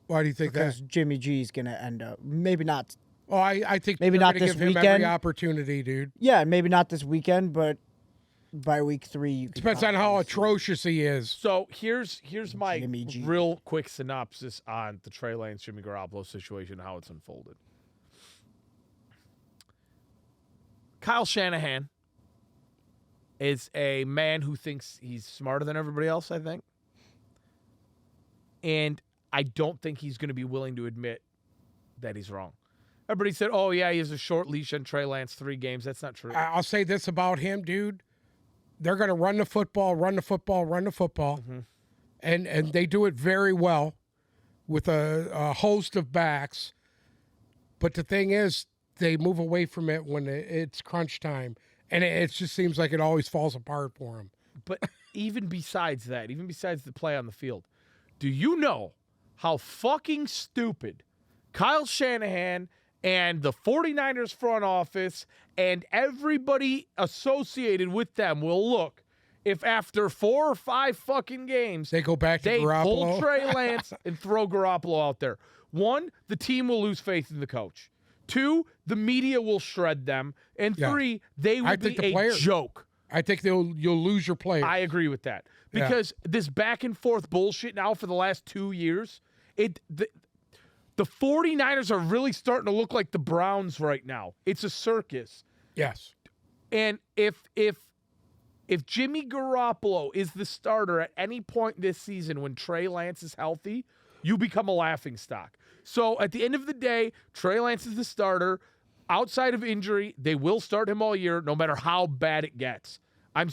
Why do you think because that? Jimmy G's going to end up maybe not. Oh, I think maybe they're not gonna this give him weekend. every opportunity, dude. Yeah, maybe not this weekend, but by week 3 you can Depends on how atrocious he is. So here's my Jimmy G. real quick synopsis on the Trey Lance, Jimmy Garoppolo situation, how it's unfolded. Kyle Shanahan is a man who thinks he's smarter than everybody else, I think. And I don't think he's going to be willing to admit that he's wrong. Everybody said, oh, yeah, he has a short leash on Trey Lance, 3 games. That's not true. I'll say this about him, dude. They're going to run the football, Mm-hmm. and they do it very well with a host of backs. But the thing is, they move away from it when it's crunch time, and it just seems like it always falls apart for him. But even besides that, even besides the play on the field, do you know how fucking stupid Kyle Shanahan and the 49ers front office and everybody associated with them will look if after 4 or 5 fucking games They go back to they Garoppolo. pull Trey Lance and throw Garoppolo out there? 1, the team will lose faith in the coach. 2, the media will shred them. And Yeah. 3, they will I be think the a players- joke. I think you'll lose your player. I agree with that. Yeah. Because this back and forth bullshit now for the last 2 years, the 49ers are really starting to look like the Browns right now. It's a circus. Yes. And if If Jimmy Garoppolo is the starter at any point this season when Trey Lance is healthy, you become a laughingstock. So at the end of the day, Trey Lance is the starter. Outside of injury, they will start him all year, no matter how bad it gets. I'm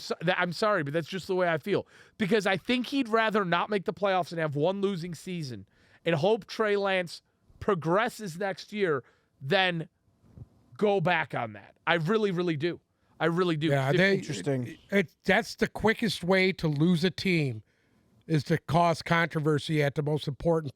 sorry, but that's just the way I feel. Because I think he'd rather not make the playoffs and have one losing season and hope Trey Lance progresses next year than go back on that. I really, really do. I really do. Yeah, Interesting. That's the quickest way to lose a team is to cause controversy at the most important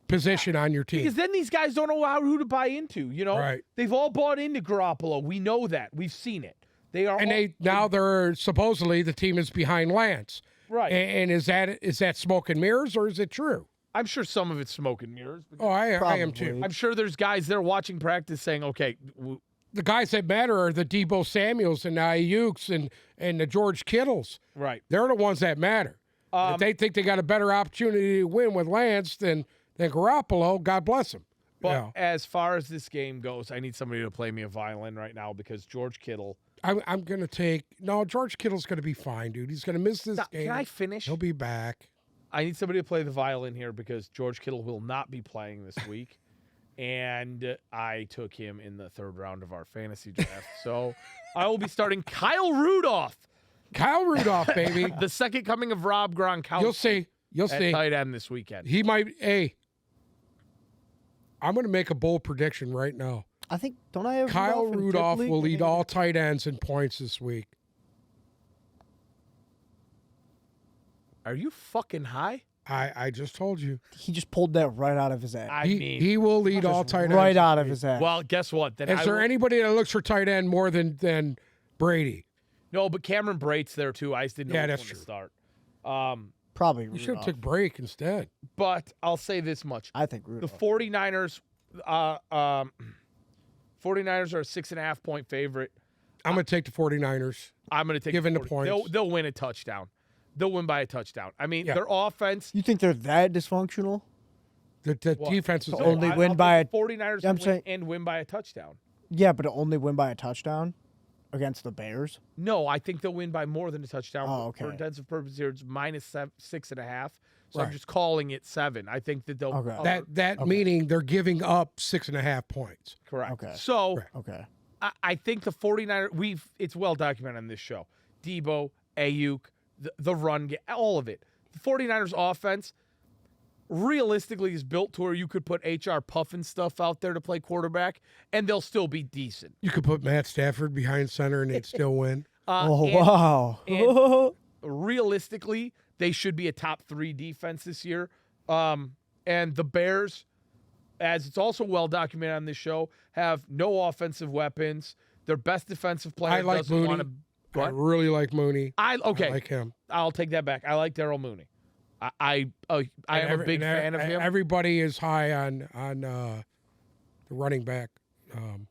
position on your team. Because then these guys don't know who to buy into, you know? Right. They've all bought into Garoppolo. We know that. We've seen it. They're supposedly the team is behind Lance. Right. And is that smoke and mirrors or is it true? I'm sure some of it's smoke and mirrors. Oh, I am too. Probably. I'm sure there's guys there watching practice saying, okay, The guys that matter are the Debo Samuels and the Ayuks and the George Kittles. right. They're the ones that matter. If they think they got a better opportunity to win with Lance than Garoppolo, God bless them. But as far as this game goes, I need somebody to play me a violin right now because George Kittle. I'm going to take – no, George Kittle's going to be fine, dude. He's going to miss this game. Can I finish? He'll be back. I need somebody to play the violin here because George Kittle will not be playing this week. And I took him in the third round of our fantasy draft. So I will be starting Kyle Rudolph. Kyle Rudolph, baby. The second coming of Rob Gronkowski. You'll see. You'll at see. tight end this weekend. He might – hey, I'm going to make a bold prediction right now. I think, don't I have Kyle in Rudolph Tip will League? lead all tight ends in points this week. Are you fucking high? I just told you. He just pulled that right out of his ass. He will lead all Just tight ends. right this out of week. his ass. Well, guess what? Then Is there anybody that looks for tight end more than Brady? No, but Cameron Brate's there too. I just didn't know Yeah, which that's one to true. start. Probably You should have Rudolph. took break instead. But I'll say this much. I think The Rudolph. 49ers 49ers are a 6.5 point favorite. I'm going to take the 49ers. I'm going to take Given the 40. points. They'll win a touchdown. They'll win by a touchdown. I mean, Yeah. their offense. You think they're that dysfunctional? The What? defense is So only I'll win take by the 49ers I'm to win saying- and win by a touchdown. Yeah, but to only win by a touchdown against the Bears? No, I think they'll win by more than a touchdown. Oh, For okay. intensive purposes here, it's minus 6.5. So I'm Right. just calling it 7. I think that they'll. Okay. that Okay. meaning they're giving up 6.5 points. Correct. Okay. So Right. Okay. I think the 49ers, it's well documented on this show. Debo, Ayuk, the run, all of it. The 49ers offense realistically is built to where you could put HR Puffin stuff out there to play quarterback, and they'll still be decent. You could put Matt Stafford behind center and they'd still win. Oh, And wow. and- realistically, they should be a top 3 defense this year. And the Bears, as it's also well documented on this show, have no offensive weapons. Their best defensive player I like doesn't want Mooney. to. I really like Mooney. Okay, I like him. I'll take that back. I like Daryl Mooney. I am a big fan of him. Everybody is high on the running back.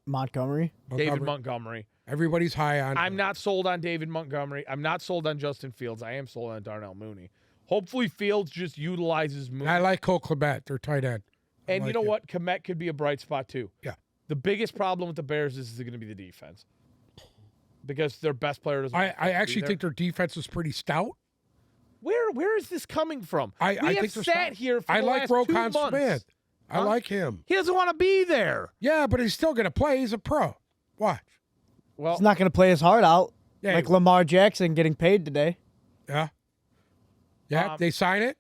Montgomery? David Montgomery. Everybody's high on. I'm not sold on David Montgomery. I'm not sold on Justin Fields. I am sold on Darnell Mooney. Hopefully Fields just utilizes Mooney. I like Cole Kmet, their tight end. And you like know him. what? Komet could be a bright spot too. Yeah. The biggest problem with the Bears is going to be the defense. Because their best player doesn't. I be actually there. think their defense is pretty stout. Where is this coming from? I we think have they're sat stout. here for I the like last 2 Roquan months. Smith. I Huh? like him. He doesn't want to be there. Yeah, but he's still going to play. He's a pro. Watch. Well, He's not going to play his heart out Yeah, like Lamar Jackson getting paid today. Yeah. Yeah, they sign it.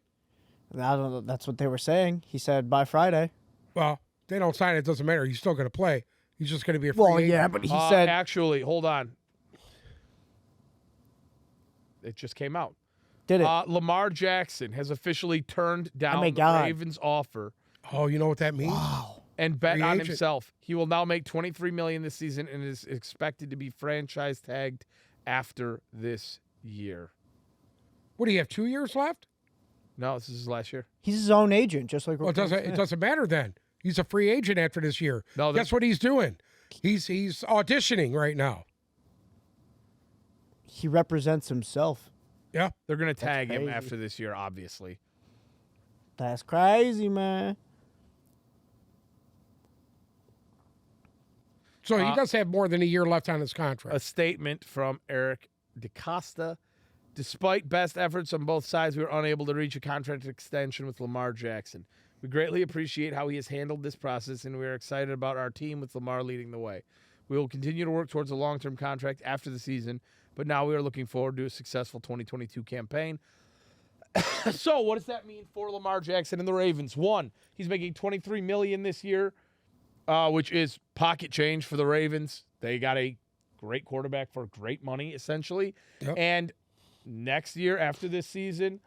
I don't know. That's what they were saying. He said by Friday. Well, they don't sign it. It doesn't matter. He's still going to play. He's just going to be a free Well, agent. yeah, but he said actually, hold on. It just came out. did it. Lamar Jackson has officially turned down my the God. Ravens' offer Oh, you know what that means? Wow. and bet Free on agent. himself. He will now make $23 million this season and is expected to be franchise tagged after this year. What do you have? 2 years left? No, this is his last year. He's his own agent, just like Well, it Roquan doesn't. It Smith. doesn't matter then. He's a free agent after this year. No, Guess what he's doing? He's auditioning right now. He represents himself. Yeah. They're going to tag him crazy. after this year, obviously. That's crazy, man. So he does have more than a year left on his A contract. statement from Eric DaCosta. Despite best efforts on both sides, we were unable to reach a contract extension with Lamar Jackson. We greatly appreciate how he has handled this process, and we are excited about our team with Lamar leading the way. We will continue to work towards a long-term contract after the season, but now we are looking forward to a successful 2022 campaign. So, what does that mean for Lamar Jackson and the Ravens? One, he's making $23 million this year, which is pocket change for the Ravens. They got a great quarterback for great money, essentially. Yep. And next year, after this season,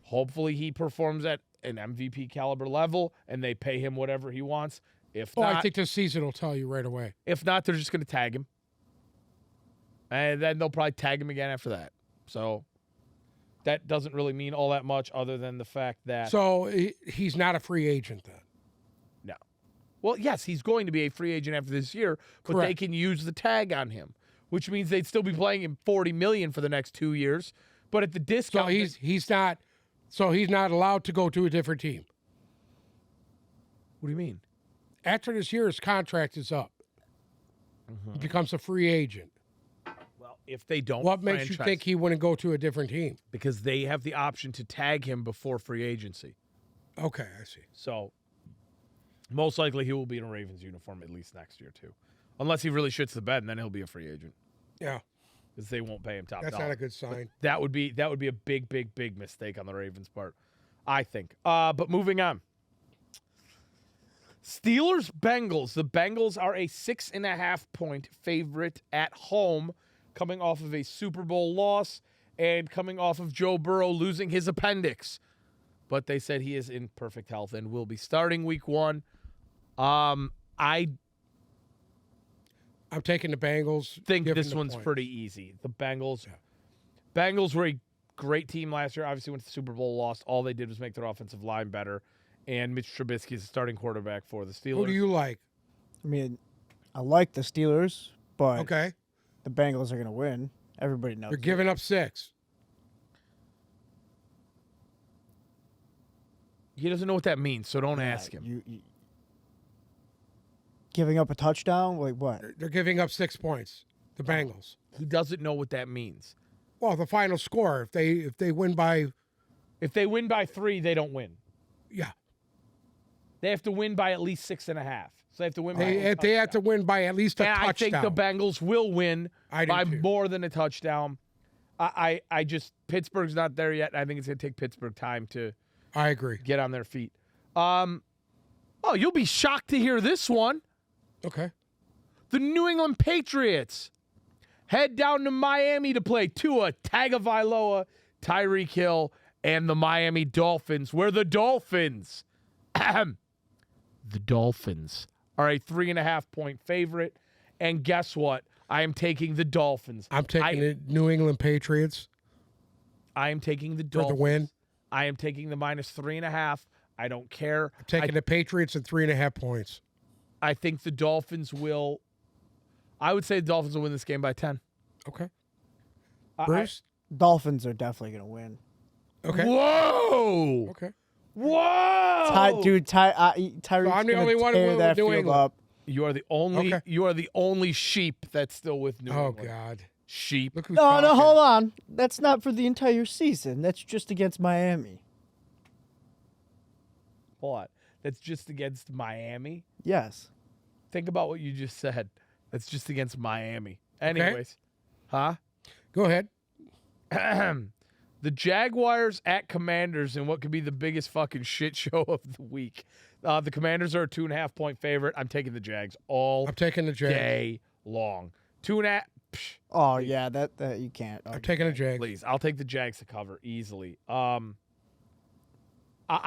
hopefully he performs at an MVP caliber level, and they pay him whatever he wants. If not, I think this season will tell you right away. If not, they're just going to tag him. And then they'll probably tag him again after that. So that doesn't really mean all that much other than the fact that... So he's not a free agent then? No. Well, yes, he's going to be a free agent after this year, but Correct. they can use the tag on him, which means they'd still be playing him $40 million for the next 2 years. But at the discount... So he's not allowed to go to a different team? What do you mean? After this year, his contract is up. He becomes a free agent. Well, if they don't What makes you think he wouldn't go to a different team? Because they have the option to tag him before free agency. Okay, I see. So most likely he will be in a Ravens uniform at least next year too. Unless he really shits the bed, and then he'll be a free agent. Yeah. Because they won't pay him top That's dollar. not a good sign. But that would be a big, big, big mistake on the Ravens' part, I think. But moving on. Steelers, Bengals. The Bengals are a 6.5-point favorite at home, coming off of a Super Bowl loss and coming off of Joe Burrow losing his appendix. But they said he is in perfect health and will be starting week 1. I'm taking the Bengals. think this one's pretty easy. The Bengals were a great team last year. Obviously went to the Super Bowl, lost. All they did was make their offensive line better. And Mitch Trubisky is the starting quarterback for the Steelers. Who do you like? I mean, I like the Steelers, but Okay. the Bengals are going to win. Everybody knows. They're giving up 6. He doesn't know what that means, so don't ask him. You giving up a touchdown? Like what? They're giving up 6 points. The Bengals. He doesn't know what that means. Well, the final score. If they win by, If they win by 3, they don't win. yeah, They have to win by at least 6.5. So they have to win by they have to win by at least a and touchdown. I think the Bengals will win I do by too. more than a touchdown. I just Pittsburgh's not there yet. And I think it's going to take Pittsburgh time to I agree. get on their feet. You'll be shocked to hear this one. Okay. The New England Patriots head down to Miami to play Tua Tagovailoa, Tyreek Hill, and the Miami Dolphins, where the Dolphins are a 3.5-point favorite. And guess what? I am taking the Dolphins. I'm taking the New England Patriots I am taking the for Dolphins. the win. I am taking the -3.5. I don't care. I'm taking the Patriots at 3.5 points. I think the Dolphins will. I would say the Dolphins will win this game by 10. Okay. Bruce? Dolphins are definitely going to win. Okay. Whoa! Okay. Whoa! Tyreek's I'm the only one who tear went that with New field England. up. You are the only. Okay. You are the only sheep that's still with New Oh England. God. Sheep. Look who's No, talking. hold on. That's not for the entire season. That's just against Miami. Hold on. That's just against Miami. Yes. Think about what you just said. That's just against Miami. Anyways, huh? Go ahead. The Jaguars at Commanders in what could be the biggest fucking shit show of the week. The Commanders are a 2.5-point favorite. I'm taking the Jags all I'm taking the Jags. day long. 2.5. Oh yeah, that you can't. I'm taking the Jags. Please, I'll take the Jags to cover easily. I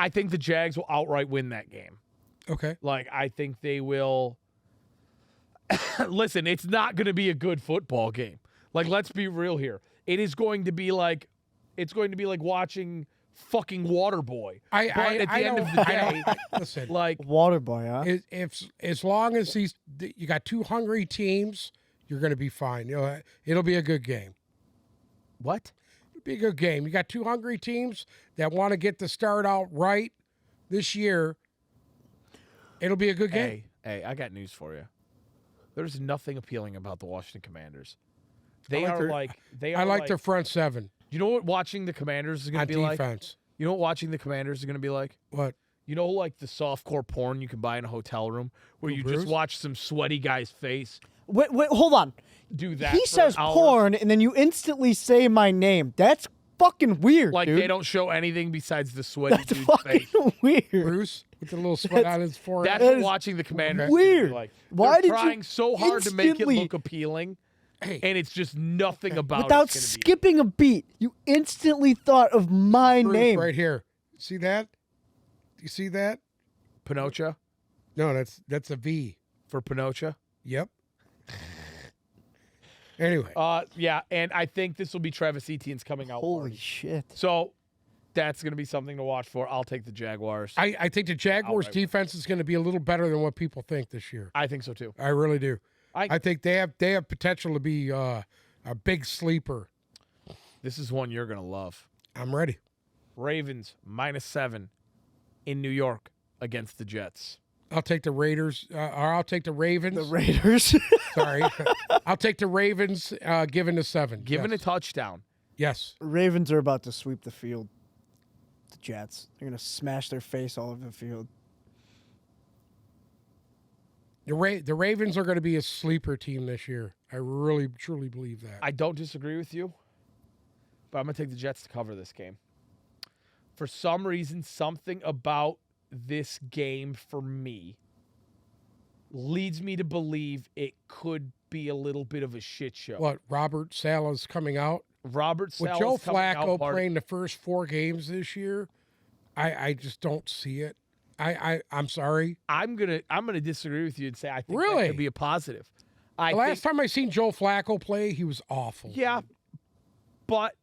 think the Jags will outright win that game. Okay. Like, I think they will. Listen, it's not going to be a good football game. Like, let's be real here. It is going to be like, watching fucking Waterboy. But at the end of the day, Listen, like, Waterboy, huh? if as long as you got 2 hungry teams, you're going to be fine. You know, it'll be a good game. what? It'll be a good game. You got 2 hungry teams that want to get the start out right this year. It'll be a good game. Hey, I got news for you. There's nothing appealing about the Washington Commanders. They I like are their- like they I are like their front seven You know what watching the Commanders is going on to be like? defense. You know what watching the Commanders is going to be like? What? You know, like the softcore porn you can buy in a hotel room where you just Bruce? watch some sweaty guy's face Wait, hold on. do that. He for says an hour. porn, and then you instantly say my name. That's fucking weird, Like dude. they don't show anything besides the sweaty That's dude's fucking face. weird. Bruce with the little sweat on his forehead. That's That what is watching the Commanders is gonna be weird. like. Why They're did you trying so hard to make it instantly- look appealing, Hey. and it's just nothing about Without it's gonna be. skipping a beat, you instantly thought of my Bruce name. right here. See that? You see that? Pinocha No, that's a V. for Pinocha. Yep. Anyway, Yeah, and I think this will be Travis Etienne's coming out. Holy party. shit. So that's going to be something to watch for. I'll take the Jaguars. I think the Jaguars Outright. defense is going to be a little better than what people think this year. I think so too. I really do. I- I think they have potential to be a big sleeper. This is one you're going to love. I'm ready. Ravens -7 in New York against the Jets. I'll take the Raiders, or I'll take the Ravens. The Raiders. Sorry, I'll take the Ravens, given the 7. Given yes. a touchdown. Yes. Ravens are about to sweep the field. The Jets. They're going to smash their face all over the field. The Ravens are going to be a sleeper team this year. I really, truly believe that. I don't disagree with you, but I'm going to take the Jets to cover this game. For some reason, something about this game for me leads me to believe it could be a little bit of a shit show. What, Robert Saleh's coming out? Robert With Saleh's Joe coming out Flacco party. playing the first 4 games this year, I just don't see it. I'm sorry. I'm gonna disagree with you and say I think that Really? could be a positive. The last time I seen Joe Flacco play, he was awful. Yeah, but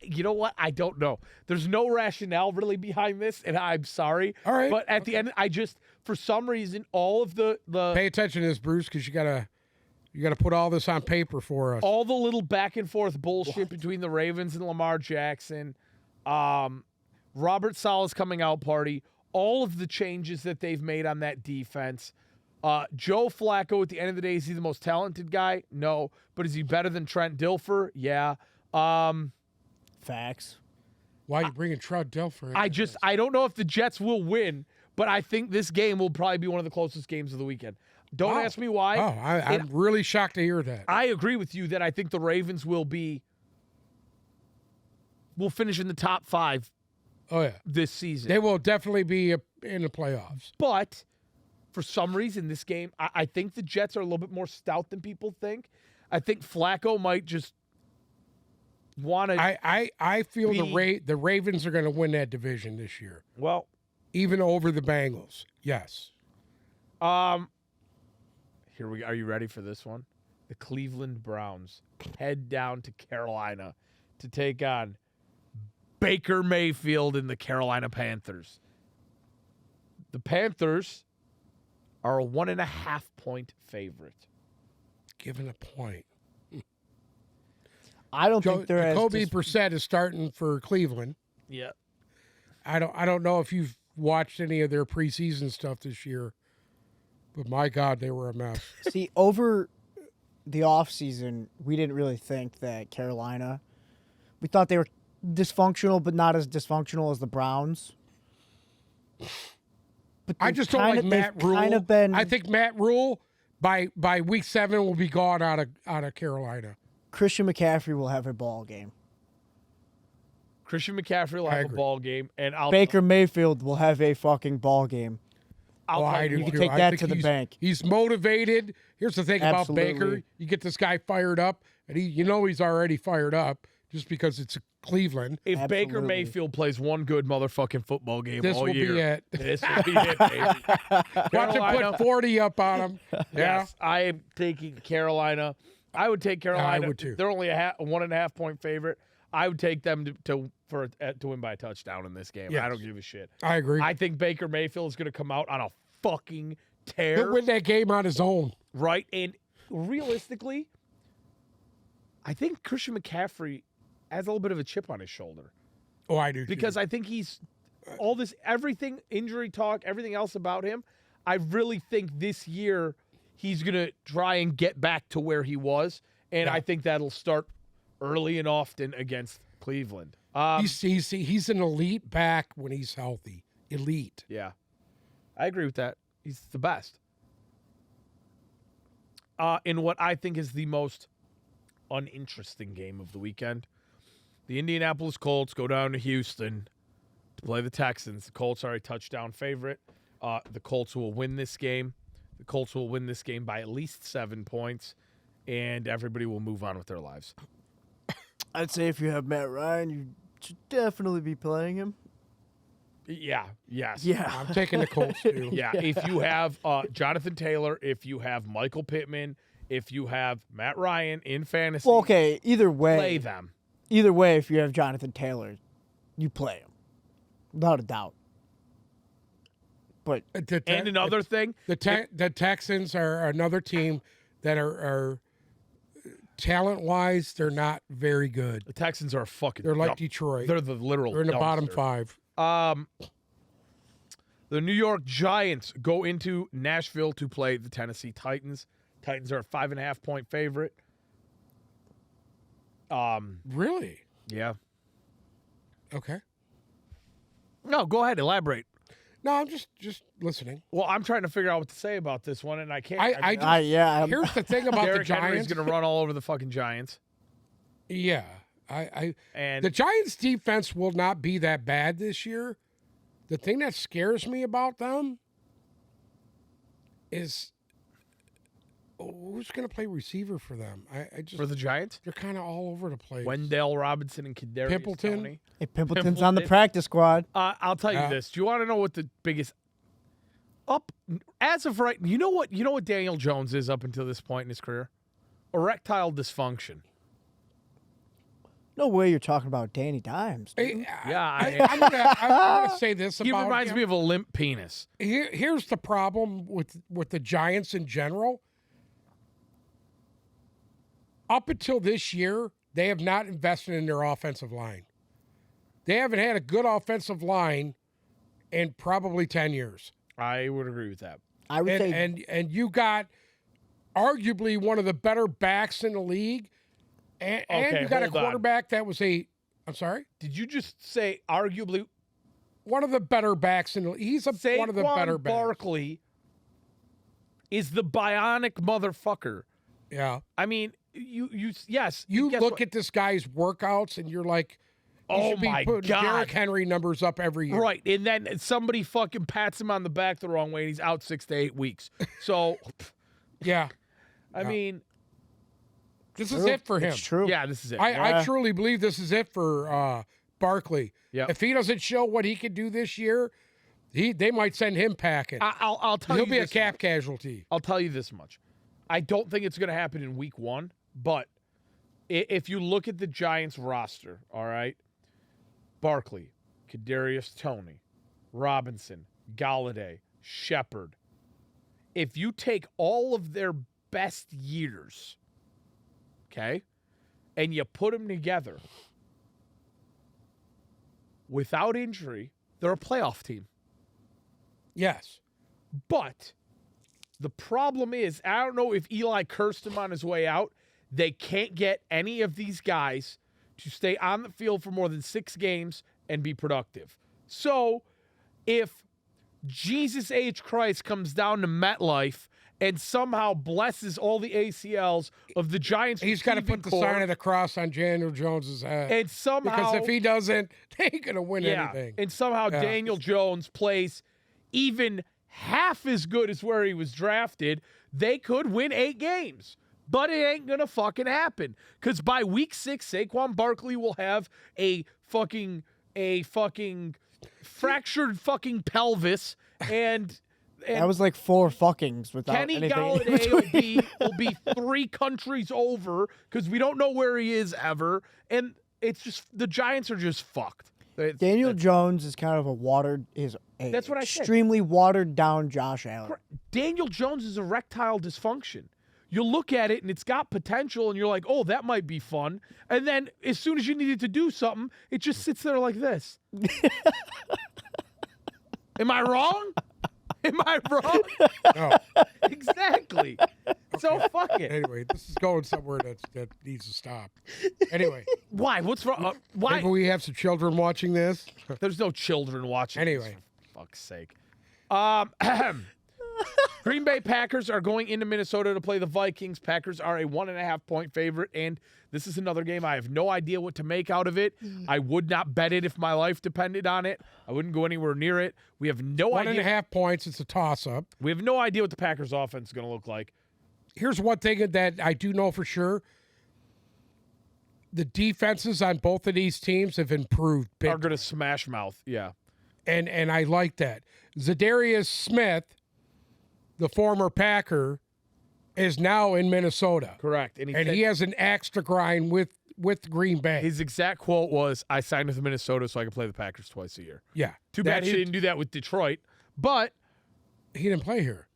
you know what? I don't know. There's no rationale really behind this, and I'm sorry. All right. But at the end, I just for some reason all of the Pay attention to this, Bruce, because you gotta put all this on paper for us. all the little back and forth bullshit between the Ravens and Lamar Jackson, Robert Saleh's coming out party, all of the changes that they've made on that defense. Joe Flacco, at the end of the day, is he the most talented guy? No. But is he better than Trent Dilfer? Yeah. Facts. Why are you bringing Trout Dilfer in? I don't know if the Jets will win, but I think this game will probably be one of the closest games of the weekend. Don't Wow. ask me why. Oh, I'm really shocked to hear that. I agree with you that I think the Ravens will finish in the top 5 Oh, yeah. this season. They will definitely be in the playoffs. But for some reason, this game, I think the Jets are a little bit more stout than people think. I think Flacco might just want to. I feel be- the Ravens are going to win that division this year, Well, even over the Bengals. Yes. here we go. Are you ready for this one? The Cleveland Browns head down to Carolina to take on Baker Mayfield and the Carolina Panthers. The Panthers are a 1.5 point favorite. Given a point. I don't think they're as Jacoby Brissett is starting for Cleveland. Yeah. I don't know if you've watched any of their preseason stuff this year, but my God, they were a mess. See, over the offseason, we didn't really think that Carolina, we thought they were dysfunctional, but not as dysfunctional as the Browns. But I just don't like Matt Rule. Kind of been, I think Matt Rule by week 7 will be gone out of Carolina. Christian McCaffrey will have a ball game. Christian McCaffrey will I have a agree. ball game, and Baker Mayfield will have a fucking ball game. I'll I tell do you can too. take I that think to the he's- bank. He's motivated. Here's the thing about Baker: Absolutely. you get this guy fired up, and he's already fired up just because it's Cleveland. if Baker Absolutely. Mayfield plays one good motherfucking football game This all will year, be it. this will be it, baby. Watch him Carolina. put 40 up on him. Yeah. Yes, I am taking Carolina. I would take Carolina. would too. They're only a 1.5 point favorite. I would take them to win by a touchdown in this game. Yes. I don't give a shit. I agree. I think Baker Mayfield is going to come out on a fucking tear, He'll win that game on his own. right? And realistically, I think Christian McCaffrey has a little bit of a chip on his shoulder. Oh, I do. Because too. I think he's all this, everything, injury talk, everything else about him. I really think this year he's going to try and get back to where he was. And Yeah. I think that'll start early and often against Cleveland. He's an elite back when he's healthy. Elite. Yeah. I agree with that. He's the best. In what I think is the most uninteresting game of the weekend, the Indianapolis Colts go down to Houston to play the Texans. The Colts are a touchdown favorite. The Colts will win this game. The Colts will win this game by at least 7 points, and everybody will move on with their lives. I'd say if you have Matt Ryan, you should definitely be playing him. Yeah, yes. Yeah. I'm taking the Colts too. Yeah, if you have Jonathan Taylor, if you have Michael Pittman, if you have Matt Ryan in fantasy, Well, okay, either way. play them. Either way, if you have Jonathan Taylor, you play him. Without a doubt. But And another thing, The Texans are another team that are talent-wise, they're not very good. the Texans are fucking They're like dumb. Detroit. They're the literal They're in the bottom dumpster. 5. The New York Giants go into Nashville to play the Tennessee Titans. Titans are a 5.5-point favorite. Really? Yeah. Okay. No, go ahead, elaborate. No, I'm just listening. Well, I'm trying to figure out what to say about this one, and I can't. Here's the thing about Derrick the Henry's Giants. going to run all over the fucking Giants. Yeah, And the Giants' defense will not be that bad this year. The thing that scares me about them is who's going to play receiver for them. I just for the Giants, they're kind of all over the place. Wendell Robinson and Kadarius Pimpleton? Toney. hey, Pimpleton's on the practice squad. I'll tell you Yeah. this. Do you want to know what the biggest as of right? You know what Daniel Jones is up until this point in his career? Erectile dysfunction. No way you're talking about Danny Dimes. dude. Yeah, I'm gonna say this he about reminds him. me of a limp penis. Here's the problem with the Giants in general. Up until this year, they have not invested in their offensive line. They haven't had a good offensive line in probably 10 years. I would agree with that. I would say And you got arguably one of the better backs in the league, and Okay, you got a hold on. quarterback that was I'm sorry, Did you just say arguably one of the better backs in the league. He's one of the better Saquon backs. Barkley is the bionic motherfucker. Yeah. I mean, yes. You guess look what? at this guy's workouts and you're like, he Oh should be my putting God. Derrick Henry numbers up every year. Right, and then somebody fucking pats him on the back the wrong way, and he's out 6 to 8 weeks. So, Yeah. I mean, This is it for him. It's true. yeah, this is it. I truly believe this is it for Barkley. Yep. If he doesn't show what he can do this year, they might send him packing. I'll tell He'll you be a this cap much. casualty. I'll tell you this much. I don't think it's going to happen in week 1, but if you look at the Giants roster, all right, Barkley, Kadarius Toney, Robinson, Galladay, Shepard. If you take all of their best years, okay, and you put them together without injury, they're a playoff team. Yes. But the problem is, I don't know if Eli cursed him on his way out. They can't get any of these guys to stay on the field for more than 6 games and be productive. So if Jesus H. Christ comes down to MetLife and somehow blesses all the ACLs of the Giants, He's got to receiving put the core, sign of the cross on Daniel Jones's head. and somehow, because if he doesn't, they ain't going to win yeah, anything. and somehow Yeah. Daniel Jones plays even half as good as where he was drafted, they could win 8 games. But it ain't gonna fucking happen. Because by week 6, Saquon Barkley will have a fucking fractured fucking pelvis, and That was like 4 fuckings without Kenny anything. in Galladay between. will be 3 countries over because we don't know where he is ever. And it's just the Giants are just fucked. Daniel Jones is kind of That's what I said. extremely watered down Josh Allen. Daniel Jones is erectile dysfunction. You look at it and it's got potential, and you're like, oh, that might be fun. And then as soon as you needed to do something, it just sits there like this. Am I wrong? Am I wrong? No. Exactly. So fuck it. Anyway, this is going somewhere that needs to stop. Anyway, Why? What's wrong? Why? maybe we have some children watching this. There's no children watching. Anyway. this, for fuck's sake. Green Bay Packers are going into Minnesota to play the Vikings. Packers are a 1.5-point favorite, and this is another game I have no idea what to make out of it. I would not bet it if my life depended on it. I wouldn't go anywhere near it. We have no idea. 1.5 points. It's a toss-up. We have no idea what the Packers offense is going to look like. Here's one thing that I do know for sure. The defenses on both of these teams have improved big. Are going to smash mouth, yeah. And I like that. Zadarius Smith, the former Packer, is now in Minnesota. Correct. And he has an axe to grind with Green Bay. His exact quote was, I signed with Minnesota so I could play the Packers twice a year. Yeah. Too bad he didn't do that with Detroit, but he didn't play here.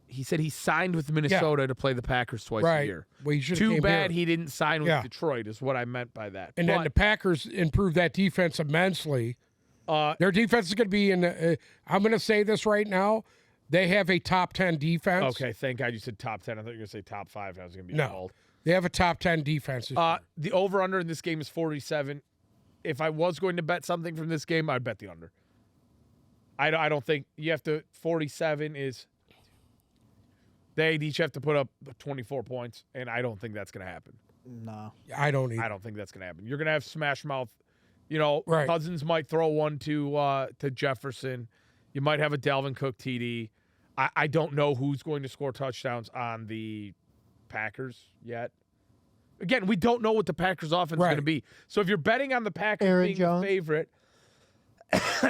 he said he signed with Minnesota to play the Packers twice a year. Well, he should've Too came bad here. he didn't sign with Detroit is what I meant by that. And then the Packers improved that defense immensely. Their defense is going to be in the I'm going to say this right now. They have a top 10 defense. Okay, thank God you said top 10. I thought you were going to say top 5. And I was going to be No. appalled. They have a top 10 defense. The over-under in this game is 47. If I was going to bet something from this game, I'd bet the under. I don't think you have to. 47 is they each have to put up 24 points, and I don't think that's going to happen. No. I don't either. I don't think that's going to happen. You're going to have smash mouth. You know, Right. Cousins might throw one to Jefferson. You might have a Dalvin Cook TD. I don't know who's going to score touchdowns on the Packers yet. Again, we don't know what the Packers offense is going to be. So if you're betting on the Packers Aaron being Jones. the favorite,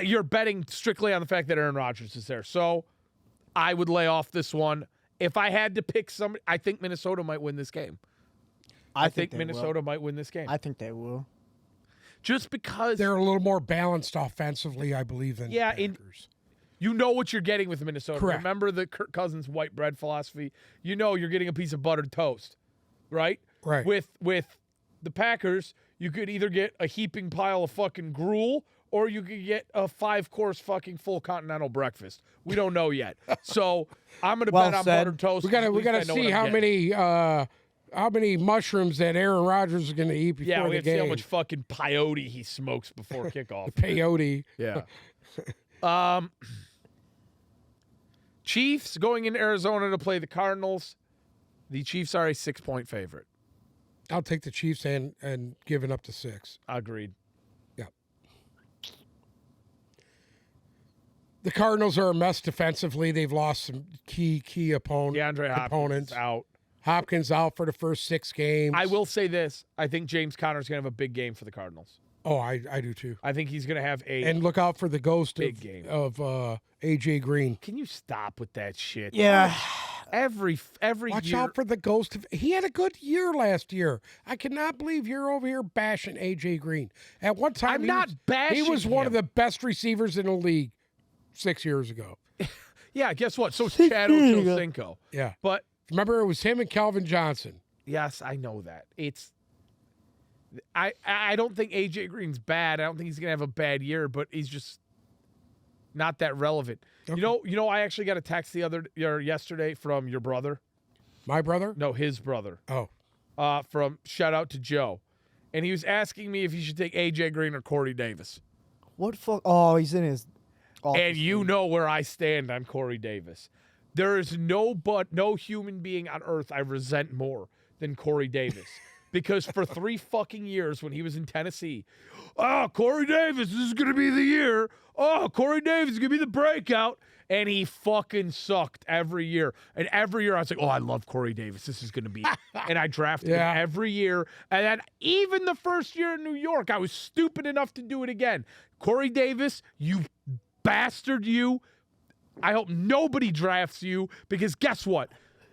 you're betting strictly on the fact that Aaron Rodgers is there. So I would lay off this one. If I had to pick somebody, I think Minnesota might win this game. I think they Minnesota might win this game. will. I think they will. Just because They're a little more balanced offensively, I believe, than the Packers. you know what you're getting with Minnesota. Correct. Remember the Kirk Cousins white bread philosophy? You know you're getting a piece of buttered toast, right? Right. With the Packers, you could either get a heaping pile of fucking gruel or you could get a 5-course fucking full continental breakfast. We don't know yet. So I'm going to bet on said. buttered toast. We got At least I to know see what I'm getting. how many mushrooms that Aaron Rodgers is going to eat before Yeah, we the have to see game. how much fucking peyote he smokes before kickoff. Peyote. Yeah. Chiefs going into Arizona to play the Cardinals. The Chiefs are a 6-point favorite. I'll take the Chiefs and give it up to 6. Agreed. Yeah. The Cardinals are a mess defensively. They've lost some key DeAndre Hopkins opponents. is out. Hopkins out for the first 6 games. I will say this. I think James Conner's going to have a big game for the Cardinals. Oh, I do too. I think he's going to have a And look out for the ghost big game. of A.J. Green. Can you stop with that shit? Yeah. Every Watch year. out for the ghost of. He had a good year last year. I cannot believe you're over here bashing A.J. Green. At one time, I'm not bashing He was one of him. the best receivers in the league 6 years ago. Yeah, guess what? So is Chad Ochocinco. Yeah. But Remember, it was him and Calvin Johnson. yes, I know that. I don't think A.J. Green's bad. I don't think he's going to have a bad year, but he's just not that relevant. Okay. You know, I actually got a text yesterday from your brother. My brother? No, his brother. Oh. From shout out to Joe. And he was asking me if he should take A.J. Green or Corey Davis. What fuck? Oh, he's in his. And you know where I stand on Corey Davis. There is no human being on earth I resent more than Corey Davis. Because for 3 fucking years when he was in Tennessee, Corey Davis, this is going to be the year. Corey Davis is going to be the breakout. And he fucking sucked every year. And every year I was like, I love Corey Davis. This is going to be it. And I drafted him every year. And then even the first year in New York, I was stupid enough to do it again. Corey Davis, you bastard, you. I hope nobody drafts you because guess what?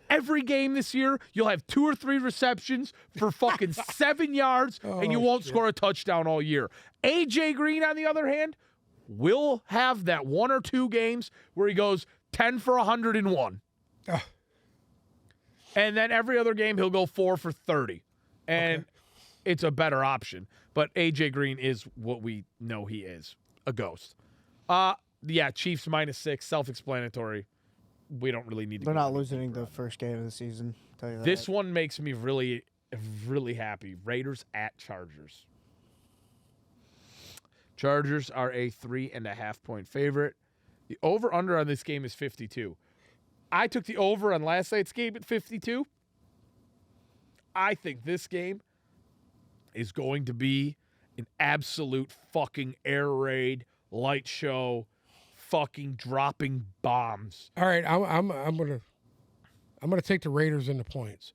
Every game this year, you'll have 2 or 3 receptions for fucking 7 yards, and you won't score a touchdown all year. A.J. Green, on the other hand, will have that 1 or 2 games where he goes 10 for 101. And then every other game, he'll go 4 for 30. And it's a better option. But A.J. Green is what we know he is, a ghost. Yeah, Chiefs -6, self-explanatory. we don't really need to. They're go not any losing deeper the on first game of the season. Tell you it. that. This one makes me really, really happy. Raiders at Chargers. Chargers are a 3.5-point favorite. The over-under on this game is 52. I took the over on last night's game at 52. I think this game is going to be an absolute fucking air raid, light show, fucking dropping bombs. All right, I'm gonna take the Raiders in the points.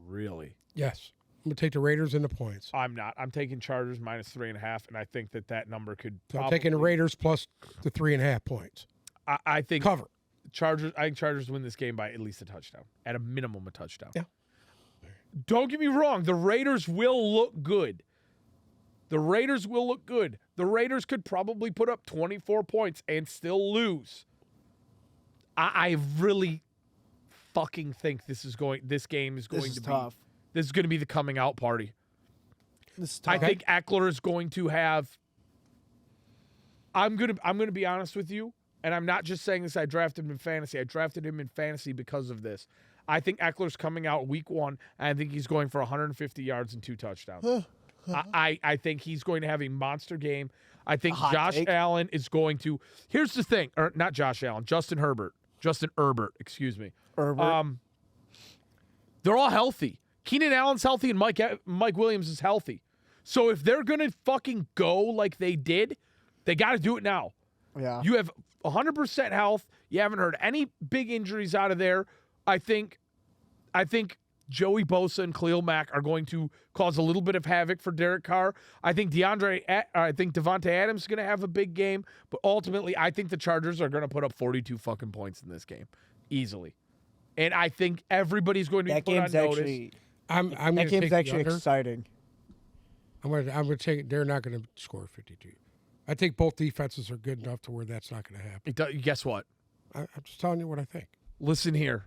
Really? Yes, I'm gonna take the Raiders in the points. I'm not. I'm taking Chargers minus 3.5, and I think that number could. So I'm taking the Raiders plus the 3.5 points. I think Cover. Chargers. I think Chargers win this game by at least a touchdown, at a minimum a touchdown. Yeah. Don't get me wrong. The Raiders will look good. The Raiders will look good. The Raiders could probably put up 24 points and still lose. I really fucking think this game is going This is to be tough. This is going to be the coming out party. This is tough. I think Eckler is going to have. I'm gonna be honest with you, and I'm not just saying this. I drafted him in fantasy. I drafted him in fantasy because of this. I think Eckler's coming out week 1, and I think he's going for 150 yards and 2 touchdowns. I think he's going to have a monster game. I think Josh Allen is going to. Here's the thing, or not Josh Allen, Justin Herbert, excuse me. Herbert. They're all healthy. Keenan Allen's healthy, and Mike Williams is healthy. So if they're gonna fucking go like they did, they got to do it now. Yeah. You have 100% health. You haven't heard any big injuries out of there. I think Joey Bosa and Khalil Mack are going to cause a little bit of havoc for Derek Carr. I think Devontae Adams is going to have a big game, but ultimately I think the Chargers are going to put up 42 fucking points in this game easily. And I think everybody's going to be put on notice. That game's actually exciting. I'm gonna take it. They're not gonna score 52. I think both defenses are good enough to where that's not gonna happen. Guess what? I'm just telling you what I think. Listen here,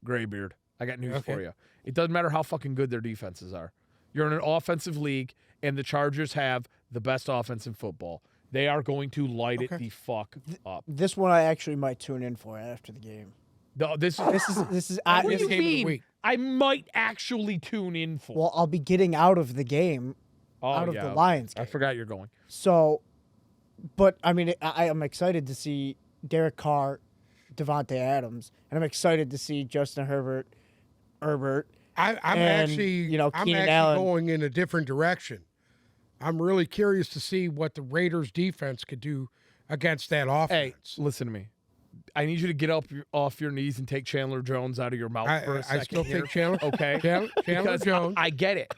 Graybeard. I got news for you. It doesn't matter how fucking good their defenses are. You're in an offensive league, and the Chargers have the best offense in football. They are going to light it the fuck up. This one I actually might tune in for after the game. No, this is What do you game of the week. I might actually tune in for. Well, I'll be getting out of the game, out of the Lions game. I forgot you're going. So, but I mean, I am excited to see Derek Carr, Devontae Adams, and I'm excited to see Justin Herbert. I'm and, actually Keenan Allen. going in a different direction. I'm really curious to see what the Raiders defense could do against that offense. Hey, listen to me. I need you to get up off your knees and take Chandler Jones out of your mouth for a second. I still here, think Chandler. Okay, Chandler Because Jones. I get it.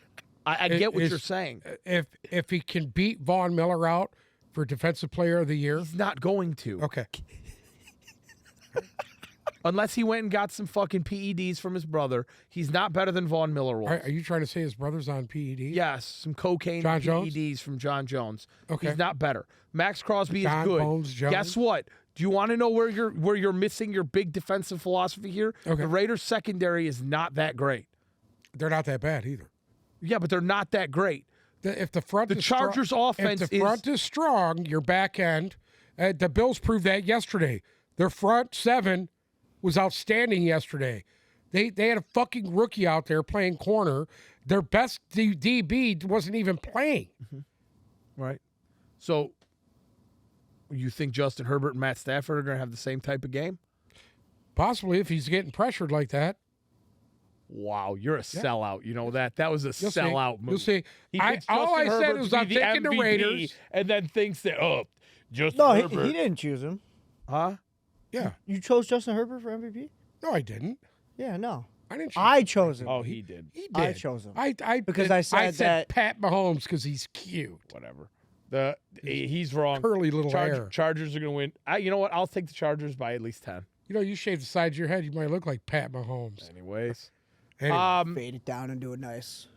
I get what you're saying. If he can beat Von Miller out for Defensive Player of the Year, He's not going to. okay. Unless he went and got some fucking PEDs from his brother. He's not better than Von Miller was. Are you trying to say his brother's on PED? Yes, some cocaine John PEDs from John Jones. Okay. He's not better. Max Crosby John is good. Bones Jones? Guess what? Do you want to know where you're missing your big defensive philosophy here? Okay. The Raiders secondary is not that great. They're not that bad either. Yeah, but they're not that great. If the front, The is Chargers' strong, offense if the front is strong, your back end. The Bills proved that yesterday. Their front seven was outstanding yesterday. They had a fucking rookie out there playing corner. Their best DB wasn't even playing. Right. So you think Justin Herbert and Matt Stafford are going to have the same type of game? Possibly if he's getting pressured like that. Wow, you're a sellout. You know that. That was a You'll sellout see. move. You'll see. He All picks I Justin said Herbert was to I'm be the taking the MVP, Raiders. and then thinks that Justin No, Herbert. he didn't choose him. Huh? Yeah. You chose Justin Herbert for MVP? No, I didn't. Yeah, no. I didn't. I chose him. Oh, he did. He did. I chose him. Because I said that- Pat Mahomes because he's cute. Whatever. He's wrong. Curly little hair. Chargers are going to win. You know what? I'll take the Chargers by at least 10. You know, you shave the sides of your head, you might look like Pat Mahomes. Anyways. Anyway. Fade it down and do it nice.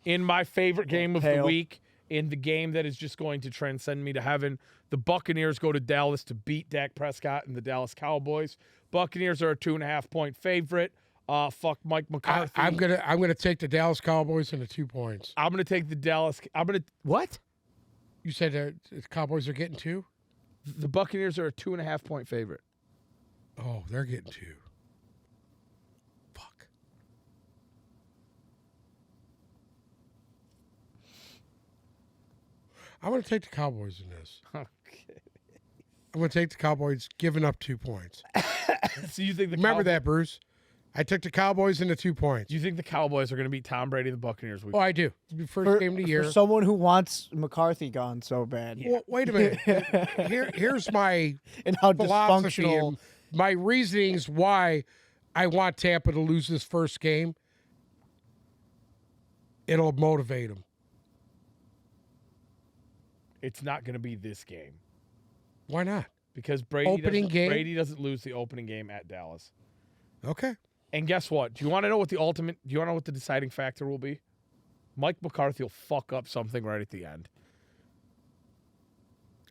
In my favorite game of the Pale. week, in the game that is just going to transcend me to heaven, the Buccaneers go to Dallas to beat Dak Prescott and the Dallas Cowboys. Buccaneers are a 2.5-point favorite. Fuck Mike McCarthy. I'm gonna take the Dallas Cowboys in the 2 points. I'm gonna take the Dallas. What? You said the Cowboys are getting 2? The Buccaneers are a 2.5-point favorite. Oh, they're getting 2. Fuck. I'm going to take the Cowboys in this. Okay. I'm going to take the Cowboys giving up 2 points. So you think Remember that, Bruce. I took the Cowboys into 2 points. Do you think the Cowboys are going to beat Tom Brady and the Buccaneers week? Oh, I do. First game of the year. For someone who wants McCarthy gone so bad. Well, wait a minute. Here's my And how philosophy dysfunctional. and my reasonings why I want Tampa to lose this first game. It'll motivate them. It's not going to be this game Why not? because Brady Opening doesn't, game? Brady doesn't lose the opening game at Dallas. Okay. And guess what? Do you want to know what the ultimate? Do you want to know what the deciding factor will be? Mike McCarthy will fuck up something right at the end.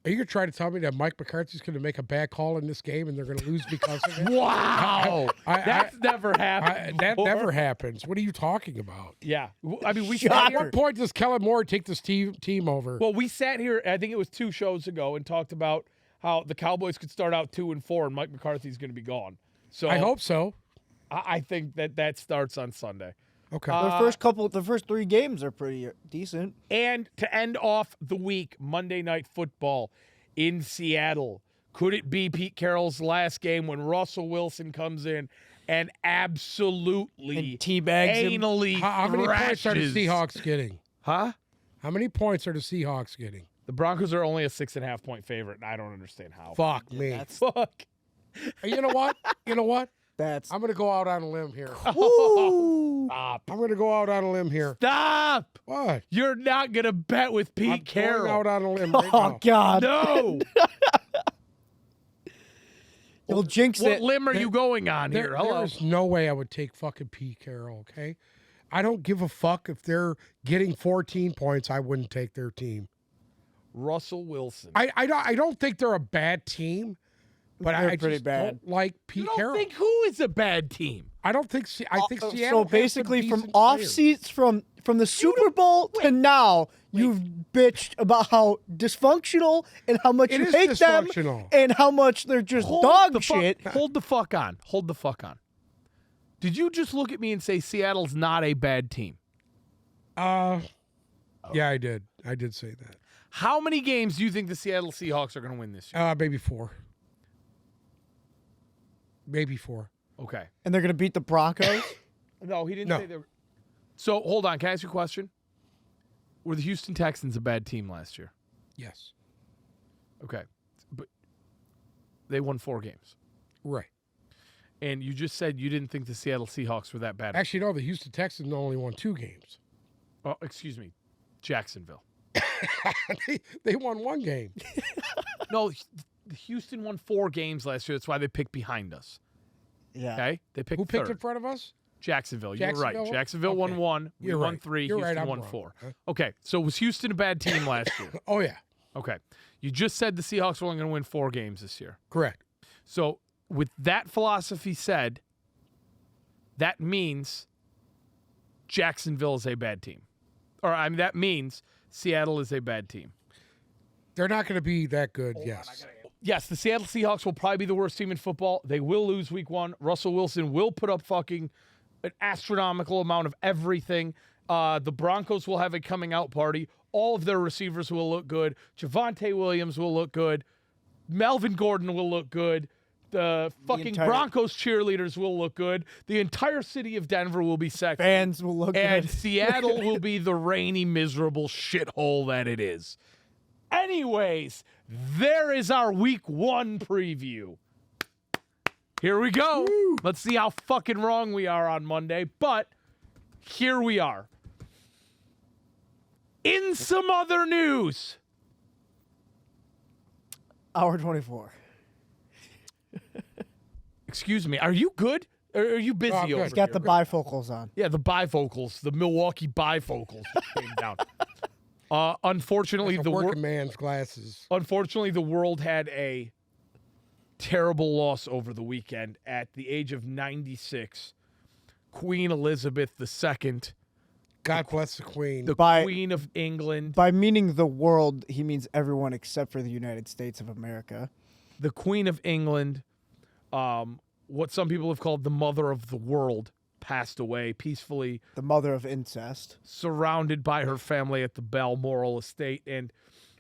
Are you going to try to tell me that Mike McCarthy's going to make a bad call in this game and they're going to lose because of it? Wow, that's never happened. That before. never happens. What are you talking about? Yeah, I mean we Shocker. sat At here. what point does Kellen Moore take this team over? Well, we sat here. I think it was 2 shows ago and talked about how the Cowboys could start out 2-4 and Mike McCarthy's going to be gone. So I hope so. I think that starts on Sunday. Okay. The first 3 games are pretty decent. And to end off the week, Monday Night Football in Seattle. Could it be Pete Carroll's last game when Russell Wilson comes in and absolutely And teabags him. anally How many points are the thrashes? Seahawks getting? Huh? How many points are the Seahawks getting? The Broncos are only a 6.5 point favorite, and I don't understand how. Fuck me. That's Fuck. You know what? You know what? that's I'm going to go out on a limb here. Woo! Stop. I'm going to go out on a limb here. Stop. What? You're not going to bet with Pete I'm Carroll. going out on a limb right Oh now. God! No. You'll jinx What it. limb are you going on here? Hello. There's no way I would take fucking Pete Carroll, okay? I don't give a fuck if they're getting 14 points. I wouldn't take their team. Russell Wilson. I don't think they're a bad team, but They're I pretty just bad. don't like you Pete don't Carroll. think who is a bad team? I don't think. I think Seattle. So has basically, some from decent off players. seats from the Super Bowl to now, you've bitched about how dysfunctional and how much It you is hate them dysfunctional. and how much they're just Hold dog the fuck- shit. Hold the fuck on. Hold the fuck on. Did you just look at me and say Seattle's not a bad team? Yeah, I did. I did say that. How many games do you think the Seattle Seahawks are going to win this year? Maybe 4. Maybe 4. Okay. And they're gonna beat the Broncos. No, he didn't No. say they were. So, hold on. Can I ask you a question? Were the Houston Texans a bad team last year? Yes. Okay. But they won 4 games. Right. And you just said you didn't think the Seattle Seahawks were that bad. Actually, no. The Houston Texans only won 2 games. Oh, excuse me. Jacksonville. They won 1 game. No, Houston won 4 games last year. That's why they picked behind us. Yeah. Okay? They picked Who picked third. in front of us? Jacksonville. You're right. Jacksonville? Jacksonville won Okay. 1. We You're won right. 3. You're right, Houston I'm won wrong. 4. Huh? Okay. So was Houston a bad team last year? Oh yeah, Okay. You just said the Seahawks were only going to win 4 games this year. correct. So with that philosophy said, that means Jacksonville is a bad team. Or I mean that means Seattle is a bad team. They're not going to be that good. Yes. Yes, the Seattle Seahawks will probably be the worst team in football. They will lose week 1. Russell Wilson will put up fucking an astronomical amount of everything. The Broncos will have a coming out party. All of their receivers will look good. Javonte Williams will look good. Melvin Gordon will look good. The fucking entire- Broncos cheerleaders will look good. The entire city of Denver will be sexy. Fans will look And good. Seattle will be the rainy, miserable shithole that it is. Anyways, there is our week 1 preview. Here we go. Let's see how fucking wrong we are on Monday, but here we are. In some other news, Hour 24. excuse me, are you good? Or are you busy I'm over good. He's got here? the bifocals on. Yeah, the bifocals, the Milwaukee bifocals came down. Unfortunately, That's the a work. working man's glasses. Unfortunately, the world had a terrible loss over the weekend. At the age of 96, Queen Elizabeth II, God bless the Queen. the By- Queen of England, By meaning the world, he means everyone except for the United States of America. the Queen of England what some people have called the mother of the world, passed away peacefully, The mother of incest. surrounded by her family at the Balmoral estate. And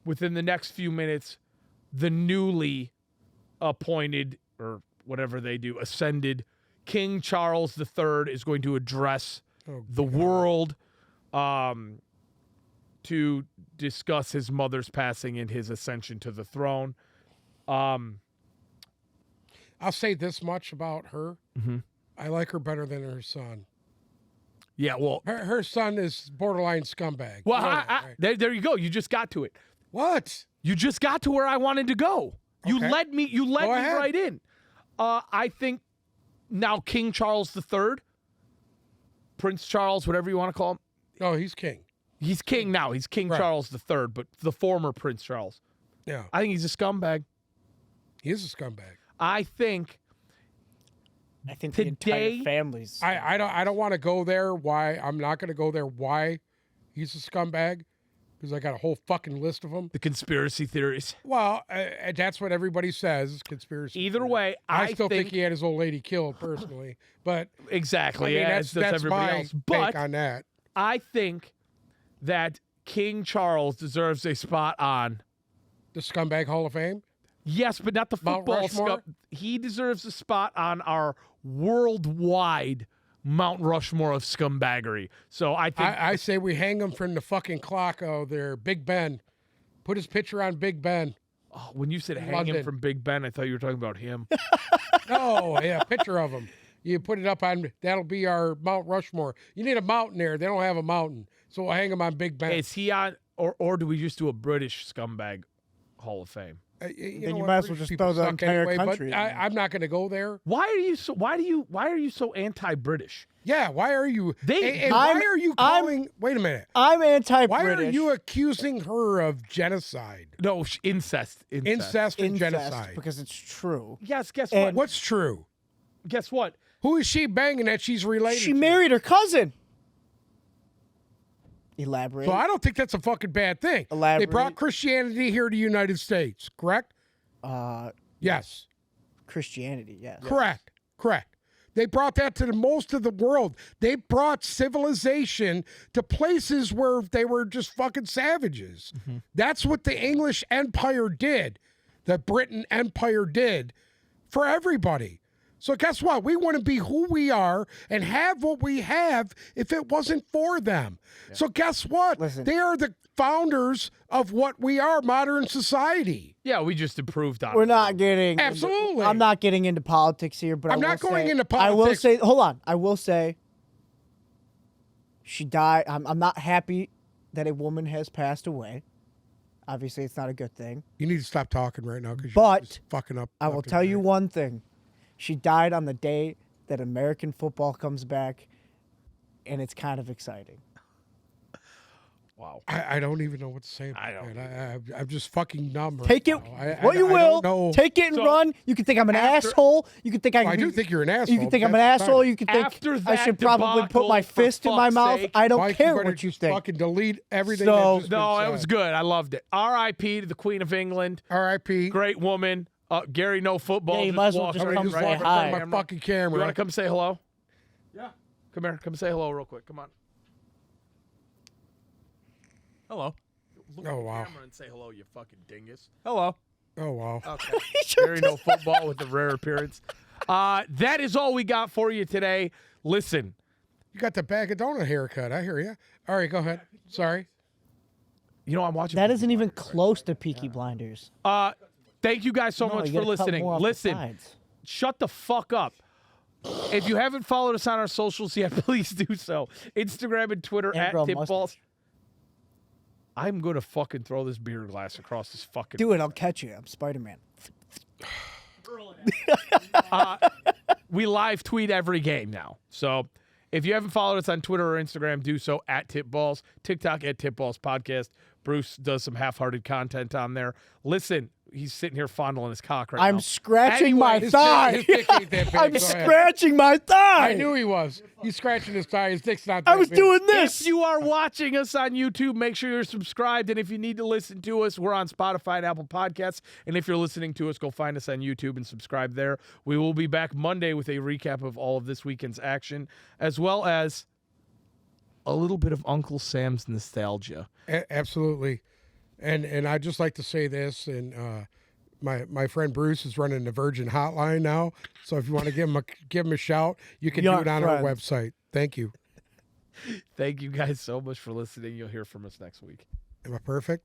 within the next few minutes, the newly appointed, or whatever they do, ascended King Charles III is going to address the world to discuss his mother's passing and his ascension to the throne. I'll say this much about her. Mhm. I like her better than her son. Yeah, well, Her son is borderline scumbag. well, You know that, right? there you go. You just got to it. What? You just got to where I wanted to go. You Okay. led me. You led Go me ahead. right in. I think now King Charles III, Prince Charles, whatever you want to call him, No, he's king. he's king now. He's King Right. Charles III, but the former Prince Charles. Yeah, I think he's a scumbag. he is a scumbag. I think I think the Today- entire family's. I don't want to go there. Why? I'm not going to go there. Why? He's a scumbag because I got a whole fucking list of them. the conspiracy theories. Well, that's what everybody says. Conspiracy. Either theory. way, I still think he had his old lady killed personally, but exactly. I mean, yeah, that's everybody my else. take But on that. I think that King Charles deserves a spot on. The scumbag Hall of Fame. Yes, but not the Mount football Rushmore? scum. He deserves a spot on our worldwide Mount Rushmore of scumbaggery. So I think I say we hang him from the fucking clock there, Big Ben. Put his picture on Big Ben. when you said hang him London. from Big Ben, I thought you were talking about him. Oh, yeah, picture of him. You put it up on, that'll be our Mount Rushmore. You need a mountain there. They don't have a mountain. So we'll hang him on Big Ben. Is he on, or do we just do a British scumbag Hall of Fame? Then know you what, might as well British just people throw the suck entire anyway, country But in there. I'm not going to go there. Why are you so anti-British? Yeah, why are you? They- and why I'm- are you I'm- calling? Wait a minute. I'm Why anti-British. are you accusing her of genocide, No, incest. incest, and incest? genocide? Because it's true. Yes, guess And- what? What's true? Guess what? Who is she banging that she's related She to? married her cousin. Elaborate. So I don't think that's a fucking bad thing. They Elaborate. brought Christianity here to the United States, correct? Yes. Christianity, yes. Correct. Correct. They brought that to the most of the world. They brought civilization to places where they were just fucking savages. That's what the English Empire did. The Britain Empire did for everybody. So guess what? We wouldn't be who we are and have what we have if it wasn't for them. So guess what? Listen. They are the founders of what we are, modern society. Yeah, we just improved on We're it. not getting. Absolutely. I'm not getting into politics here, but I'm I will not going say- into I will politics. say. Hold on. I will say. She died. I'm not happy that a woman has passed away. Obviously, it's not a good thing. You need to stop talking right now because But you're just fucking up. I will left and tell you right. one thing. She died on the day that American football comes back, and it's kind of exciting. Wow. I don't even know what to say about I don't that. I'm just fucking numb. Right Take it now. what you I will. don't know. Take it and So, run. You can think I'm an after- asshole. You can think I. Well, I can do be- think you're an asshole. You can think but I'm an that's asshole. fine. You can think After I that should probably put debacle, my for fist in my fuck's mouth. sake. I don't Mike, care you better what you just think. Fucking delete everything. So- that's just No, been it was said. good. I loved it. R.I.P. to the Queen of England. R.I.P. Great woman. Gary, no football. Yeah, you just might as well walked just right come in say front of hi. the My camera. fucking You want camera. to come say hello? Yeah. Come here. Come say hello real quick. Come on. Hello. Look Oh, at the wow. camera and say hello, you fucking dingus. Hello. Oh wow. Okay. Gary, no football with the rare appearance. That is all we got for you today. Listen, You got the bag of donut haircut. I hear you. All right, go ahead. Sorry. you know I'm watching. That isn't even close to Peaky Blinders. Thank you guys so No, much you for gotta cut listening. more off the Listen, sides. shut the fuck up. If you haven't followed us on our socials yet, please do so. Instagram and Twitter And at grow a Tipballs. mustache. I'm gonna fucking throw this beer glass across this fucking. Do it. I'll catch you. I'm Spider-Man. We live tweet every game now. So if you haven't followed us on Twitter or Instagram, do so at Tipballs. TikTok at Tipballs Podcast. Bruce does some half-hearted content on there. Listen, he's sitting here fondling his cock right now. I'm scratching my His thigh. dick ain't that big. I'm Go ahead. scratching my thigh. I knew he was. He's scratching his thigh. His dick's not that I was big. doing this. If you are watching us on YouTube, make sure you're subscribed. And if you need to listen to us, we're on Spotify and Apple Podcasts. And if you're listening to us, go find us on YouTube and subscribe there. We will be back Monday with a recap of all of this weekend's action, as well as a little bit of Uncle Sam's nostalgia. Absolutely. And I'd just like to say this, and my friend Bruce is running the Virgin Hotline now. So if you want to give him a shout, you can do it on our website. Thank you. Thank you guys so much for listening. You'll hear from us next week. Am I perfect?